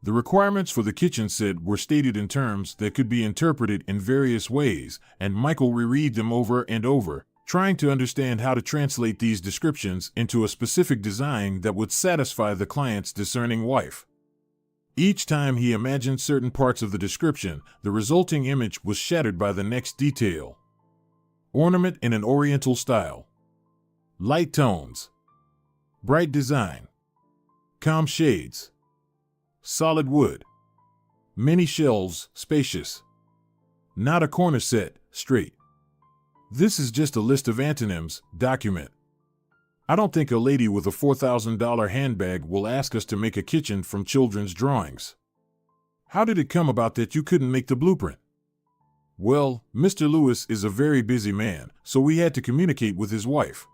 The requirements for the kitchen set were stated in terms that could be interpreted in various ways, and Michael reread them over and over, trying to understand how to translate these descriptions into a specific design that would satisfy the client's discerning wife. Each time he imagined certain parts of the description, the resulting image was shattered by the next detail. Ornament in an oriental style. Light tones. Bright design. Calm shades. Solid wood. Many shelves, spacious. Not a corner set, straight. This is just a list of antonyms, document. I don't think a lady with a $4,000 handbag will ask us to make a kitchen from children's drawings. How did it come about that you couldn't make the blueprint? Well, Mr. Lewis is a very busy man, so we had to communicate with his wife.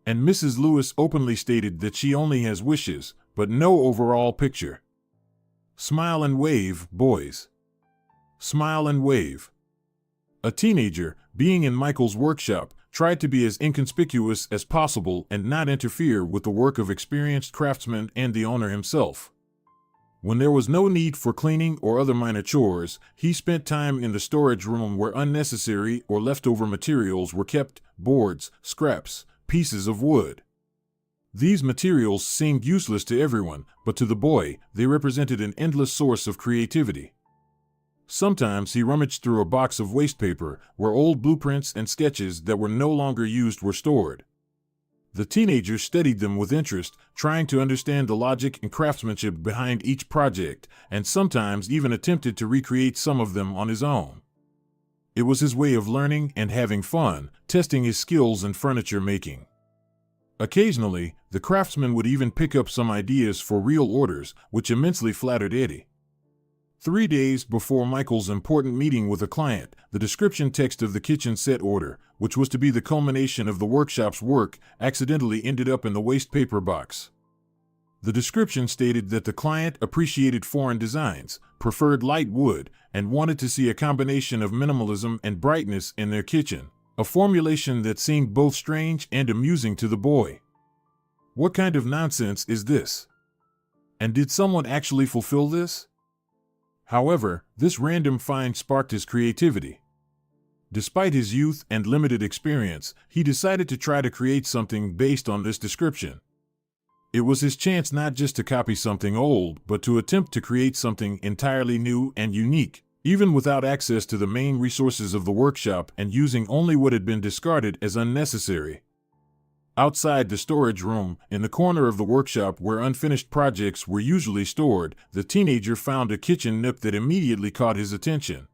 And Mrs. Lewis openly stated that she only has wishes, but no overall picture. Smile and wave, boys. Smile and wave. A teenager, being in Michael's workshop, tried to be as inconspicuous as possible and not interfere with the work of experienced craftsmen and the owner himself. When there was no need for cleaning or other minor chores, he spent time in the storage room where unnecessary or leftover materials were kept: boards, scraps, pieces of wood. These materials seemed useless to everyone, but to the boy, they represented an endless source of creativity. Sometimes he rummaged through a box of waste paper, where old blueprints and sketches that were no longer used were stored. The teenager studied them with interest, trying to understand the logic and craftsmanship behind each project, and sometimes even attempted to recreate some of them on his own. It was his way of learning and having fun, testing his skills in furniture making. Occasionally, the craftsman would even pick up some ideas for real orders, which immensely flattered Eddie. 3 days before Michael's important meeting with a client, the description text of the kitchen set order, which was to be the culmination of the workshop's work, accidentally ended up in the waste paper box. The description stated that the client appreciated foreign designs, preferred light wood, and wanted to see a combination of minimalism and brightness in their kitchen, a formulation that seemed both strange and amusing to the boy. What kind of nonsense is this? And did someone actually fulfill this? However, this random find sparked his creativity. Despite his youth and limited experience, he decided to try to create something based on this description. It was his chance not just to copy something old, but to attempt to create something entirely new and unique, even without access to the main resources of the workshop and using only what had been discarded as unnecessary. Outside the storage room, in the corner of the workshop where unfinished projects were usually stored, the teenager found a kitchen nook that immediately caught his attention.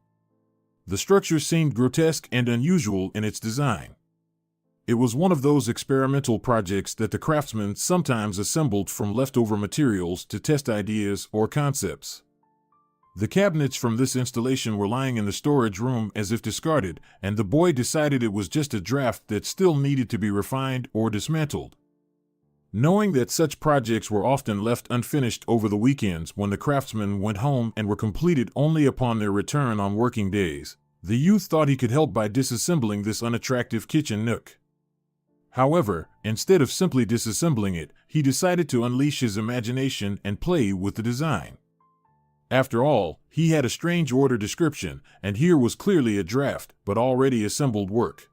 The structure seemed grotesque and unusual in its design. It was one of those experimental projects that the craftsman sometimes assembled from leftover materials to test ideas or concepts. The cabinets from this installation were lying in the storage room as if discarded, and the boy decided it was just a draft that still needed to be refined or dismantled. Knowing that such projects were often left unfinished over the weekends when the craftsmen went home and were completed only upon their return on working days, the youth thought he could help by disassembling this unattractive kitchen nook. However, instead of simply disassembling it, he decided to unleash his imagination and play with the design. After all, he had a strange order description, and here was clearly a draft, but already assembled work.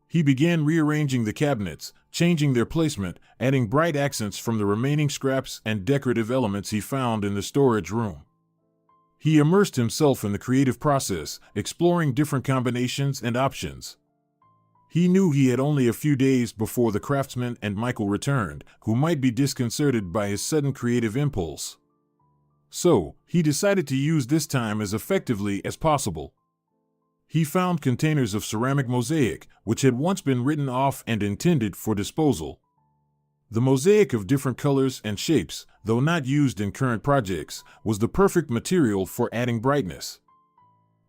He began rearranging the cabinets, changing their placement, adding bright accents from the remaining scraps and decorative elements he found in the storage room. He immersed himself in the creative process, exploring different combinations and options. He knew he had only a few days before the craftsman and Michael returned, who might be disconcerted by his sudden creative impulse. So, he decided to use this time as effectively as possible. He found containers of ceramic mosaic, which had once been written off and intended for disposal. The mosaic of different colors and shapes, though not used in current projects, was the perfect material for adding brightness.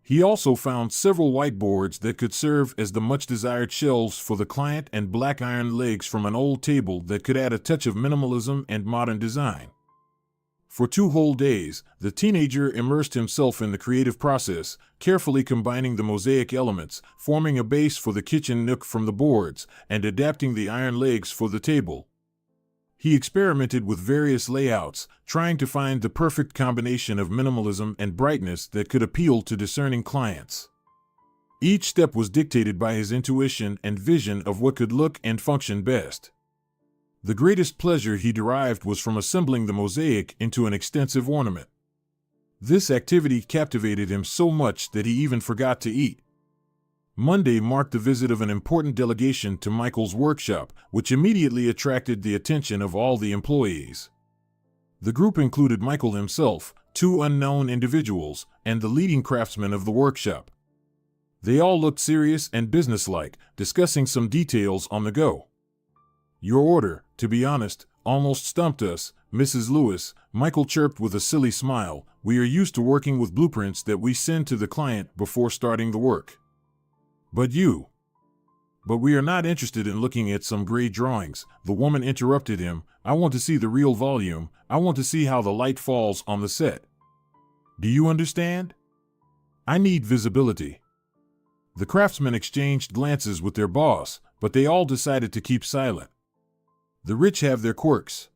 He also found several whiteboards that could serve as the much-desired shelves for the client and black iron legs from an old table that could add a touch of minimalism and modern design. For 2 whole days, the teenager immersed himself in the creative process, carefully combining the mosaic elements, forming a base for the kitchen nook from the boards, and adapting the iron legs for the table. He experimented with various layouts, trying to find the perfect combination of minimalism and brightness that could appeal to discerning clients. Each step was dictated by his intuition and vision of what could look and function best. The greatest pleasure he derived was from assembling the mosaic into an extensive ornament. This activity captivated him so much that he even forgot to eat. Monday marked the visit of an important delegation to Michael's workshop, which immediately attracted the attention of all the employees. The group included Michael himself, 2 unknown individuals, and the leading craftsman of the workshop. They all looked serious and businesslike, discussing some details on the go. "Your order, to be honest, almost stumped us, Mrs. Lewis," Michael chirped with a silly smile. "We are used to working with blueprints that we send to the client before starting the work. But we are not interested in looking at some gray drawings," the woman interrupted him. "I want to see the real volume. I want to see how the light falls on the set. Do you understand? I need visibility." The craftsmen exchanged glances with their boss, but they all decided to keep silent. The rich have their quirks.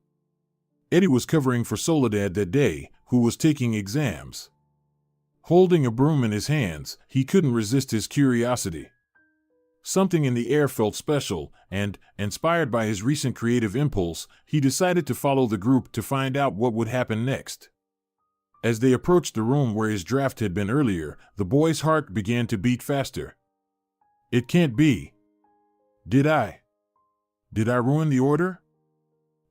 Eddie was covering for Soledad that day, who was taking exams. Holding a broom in his hands, he couldn't resist his curiosity. Something in the air felt special, and, inspired by his recent creative impulse, he decided to follow the group to find out what would happen next. As they approached the room where his draft had been earlier, the boy's heart began to beat faster. It can't be. Did I ruin the order?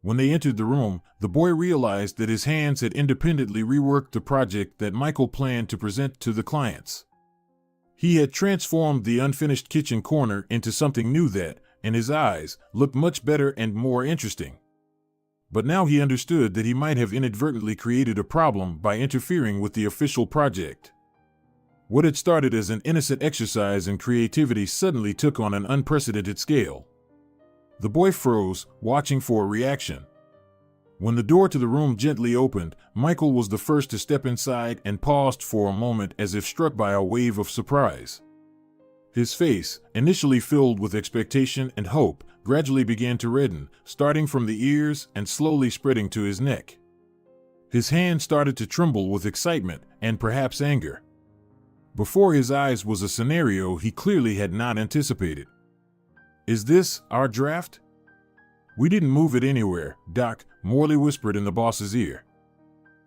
When they entered the room, the boy realized that his hands had independently reworked the project that Michael planned to present to the clients. He had transformed the unfinished kitchen corner into something new that, in his eyes, looked much better and more interesting. But now he understood that he might have inadvertently created a problem by interfering with the official project. What had started as an innocent exercise in creativity suddenly took on an unprecedented scale. The boy froze, watching for a reaction. When the door to the room gently opened, Michael was the first to step inside and paused for a moment as if struck by a wave of surprise. His face, initially filled with expectation and hope, gradually began to redden, starting from the ears and slowly spreading to his neck. His hand started to tremble with excitement and perhaps anger. Before his eyes was a scenario he clearly had not anticipated. "Is this our draft?" "We didn't move it anywhere, Doc," Morley whispered in the boss's ear.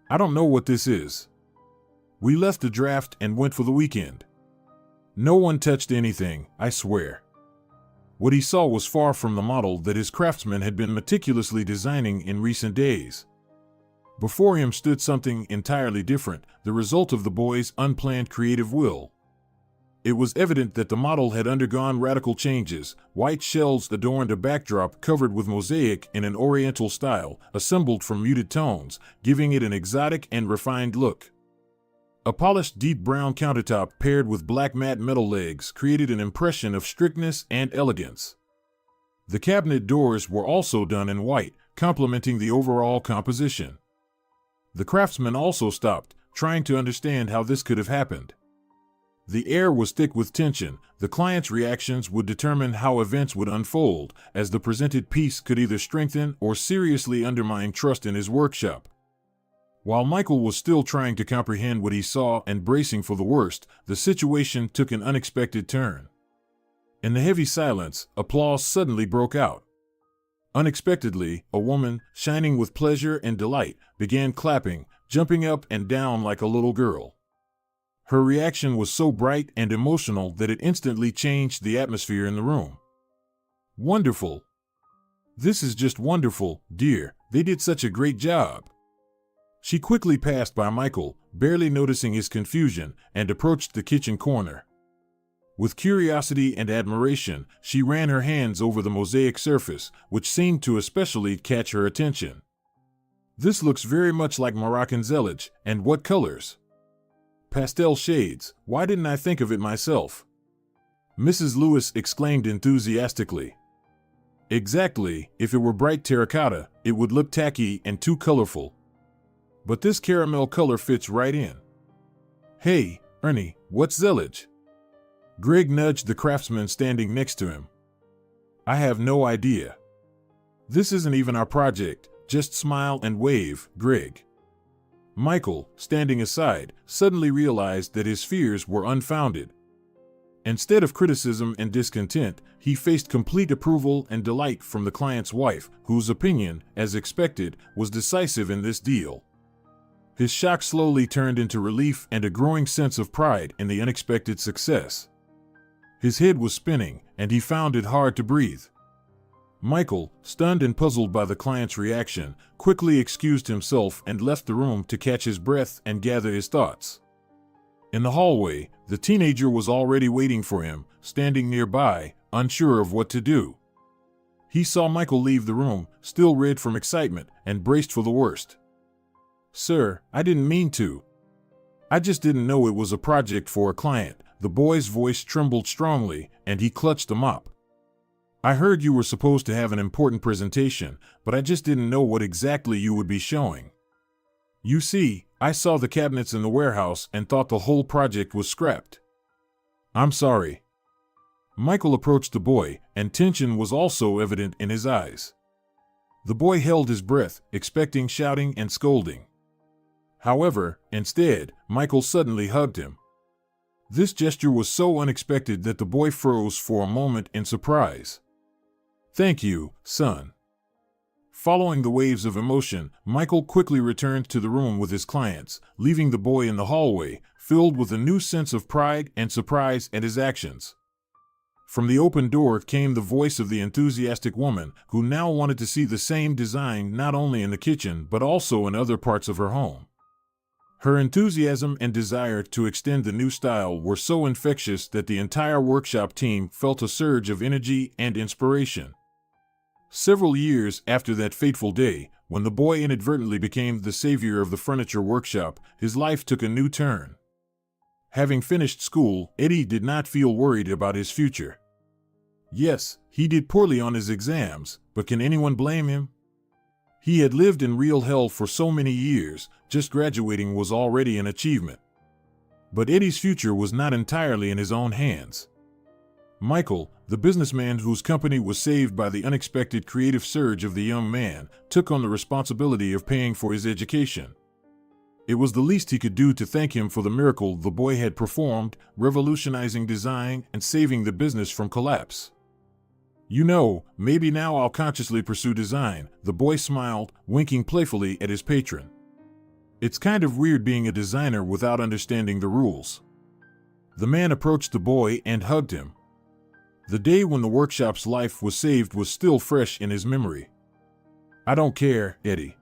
"I don't know what this is. We left the draft and went for the weekend. No one touched anything, I swear." What he saw was far from the model that his craftsman had been meticulously designing in recent days. Before him stood something entirely different, the result of the boy's unplanned creative will. It was evident that the model had undergone radical changes. White shells adorned a backdrop covered with mosaic in an oriental style, assembled from muted tones, giving it an exotic and refined look. A polished deep brown countertop paired with black matte metal legs created an impression of strictness and elegance. The cabinet doors were also done in white, complementing the overall composition. The craftsman also stopped, trying to understand how this could have happened. The air was thick with tension. The client's reactions would determine how events would unfold, as the presented piece could either strengthen or seriously undermine trust in his workshop. While Michael was still trying to comprehend what he saw and bracing for the worst, the situation took an unexpected turn. In the heavy silence, applause suddenly broke out. Unexpectedly, a woman, shining with pleasure and delight, began clapping, jumping up and down like a little girl. Her reaction was so bright and emotional that it instantly changed the atmosphere in the room. "Wonderful! This is just wonderful, dear. They did such a great job." She quickly passed by Michael, barely noticing his confusion, and approached the kitchen corner. With curiosity and admiration, she ran her hands over the mosaic surface, which seemed to especially catch her attention. "This looks very much like Moroccan zellige, and what colors? Pastel shades. Why didn't I think of it myself?" Mrs. Lewis exclaimed enthusiastically. "Exactly, if it were bright terracotta, it would look tacky and too colorful. But this caramel color fits right in." "Hey, Ernie, what's zellige?" Greg nudged the craftsman standing next to him. "I have no idea. This isn't even our project, just smile and wave, Greg." Michael, standing aside, suddenly realized that his fears were unfounded. Instead of criticism and discontent, he faced complete approval and delight from the client's wife, whose opinion, as expected, was decisive in this deal. His shock slowly turned into relief and a growing sense of pride in the unexpected success. His head was spinning, and he found it hard to breathe. Michael, stunned and puzzled by the client's reaction, quickly excused himself and left the room to catch his breath and gather his thoughts. In the hallway, the teenager was already waiting for him, standing nearby, unsure of what to do. He saw Michael leave the room, still red from excitement, and braced for the worst. "Sir, I didn't mean to. I just didn't know it was a project for a client." The boy's voice trembled strongly, and he clutched a mop. "I heard you were supposed to have an important presentation, but I just didn't know what exactly you would be showing. You see, I saw the cabinets in the warehouse and thought the whole project was scrapped. I'm sorry." Michael approached the boy, and tension was also evident in his eyes. The boy held his breath, expecting shouting and scolding. However, instead, Michael suddenly hugged him. This gesture was so unexpected that the boy froze for a moment in surprise. "Thank you, son." Following the waves of emotion, Michael quickly returned to the room with his clients, leaving the boy in the hallway, filled with a new sense of pride and surprise at his actions. From the open door came the voice of the enthusiastic woman, who now wanted to see the same design not only in the kitchen but also in other parts of her home. Her enthusiasm and desire to extend the new style were so infectious that the entire workshop team felt a surge of energy and inspiration. Several years after that fateful day, when the boy inadvertently became the savior of the furniture workshop, his life took a new turn. Having finished school, Eddie did not feel worried about his future. Yes, he did poorly on his exams, but can anyone blame him? He had lived in real hell for so many years, just graduating was already an achievement. But Eddie's future was not entirely in his own hands. Michael, the businessman whose company was saved by the unexpected creative surge of the young man, took on the responsibility of paying for his education. It was the least he could do to thank him for the miracle the boy had performed, revolutionizing design and saving the business from collapse. "You know, maybe now I'll consciously pursue design," the boy smiled, winking playfully at his patron. "It's kind of weird being a designer without understanding the rules." The man approached the boy and hugged him. The day when the workshop's life was saved was still fresh in his memory. "I don't care, Eddie.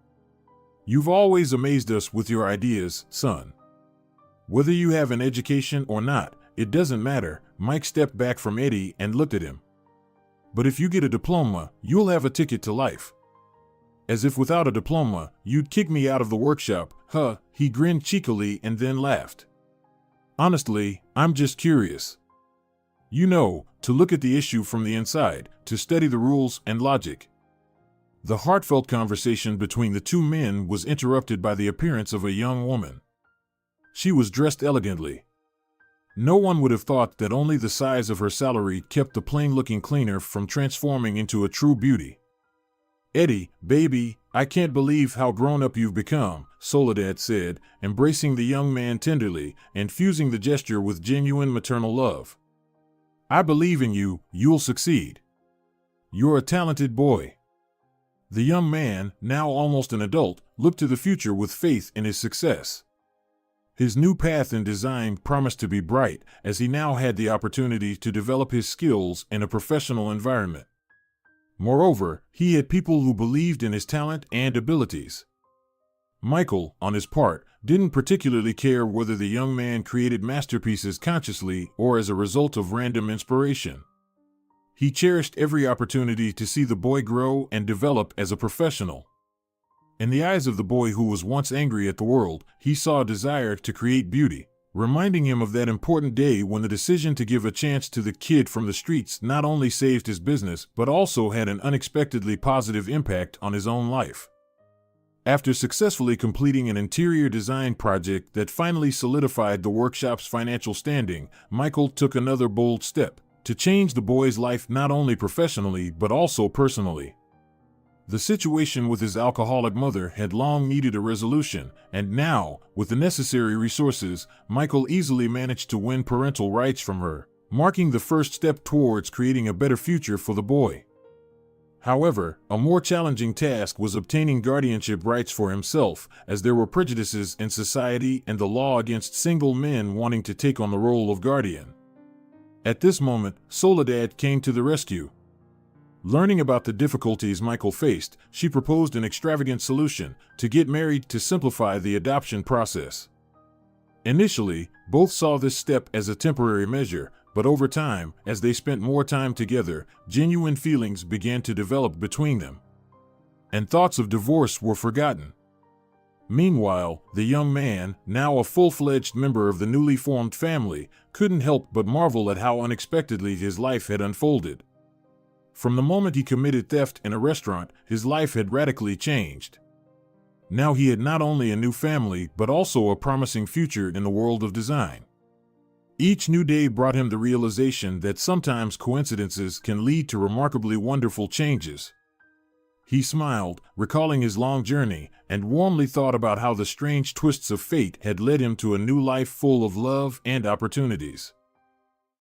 You've always amazed us with your ideas, son. Whether you have an education or not, "It doesn't matter." Mike stepped back from Eddie and looked at him. "But if you get a diploma, you'll have a ticket to life." "As if without a diploma, you'd kick me out of the workshop, huh?" He grinned cheekily and then laughed. "Honestly, I'm just curious. You know, to look at the issue from the inside, to study the rules and logic." The heartfelt conversation between the two men was interrupted by the appearance of a young woman. She was dressed elegantly. No one would have thought that only the size of her salary kept the plain-looking cleaner from transforming into a true beauty. "Eddie, baby, I can't believe how grown-up you've become," Soledad said, embracing the young man tenderly and fusing the gesture with genuine maternal love. "I believe in you. You'll succeed. You're a talented boy." The young man, now almost an adult, looked to the future with faith in his success. His new path in design promised to be bright, as he now had the opportunity to develop his skills in a professional environment. Moreover, he had people who believed in his talent and abilities. Michael, on his part, didn't particularly care whether the young man created masterpieces consciously or as a result of random inspiration. He cherished every opportunity to see the boy grow and develop as a professional. In the eyes of the boy who was once angry at the world, he saw a desire to create beauty, reminding him of that important day when the decision to give a chance to the kid from the streets not only saved his business but also had an unexpectedly positive impact on his own life. After successfully completing an interior design project that finally solidified the workshop's financial standing, Michael took another bold step to change the boy's life not only professionally but also personally. The situation with his alcoholic mother had long needed a resolution, and now, with the necessary resources, Michael easily managed to win parental rights from her, marking the first step towards creating a better future for the boy. However, a more challenging task was obtaining guardianship rights for himself, as there were prejudices in society and the law against single men wanting to take on the role of guardian. At this moment, Soledad came to the rescue. Learning about the difficulties Michael faced, she proposed an extravagant solution: to get married to simplify the adoption process. Initially, both saw this step as a temporary measure, but over time, as they spent more time together, genuine feelings began to develop between them. And thoughts of divorce were forgotten. Meanwhile, the young man, now a full-fledged member of the newly formed family, couldn't help but marvel at how unexpectedly his life had unfolded. From the moment he committed theft in a restaurant, his life had radically changed. Now he had not only a new family but also a promising future in the world of design. Each new day brought him the realization that sometimes coincidences can lead to remarkably wonderful changes. He smiled, recalling his long journey, and warmly thought about how the strange twists of fate had led him to a new life full of love and opportunities.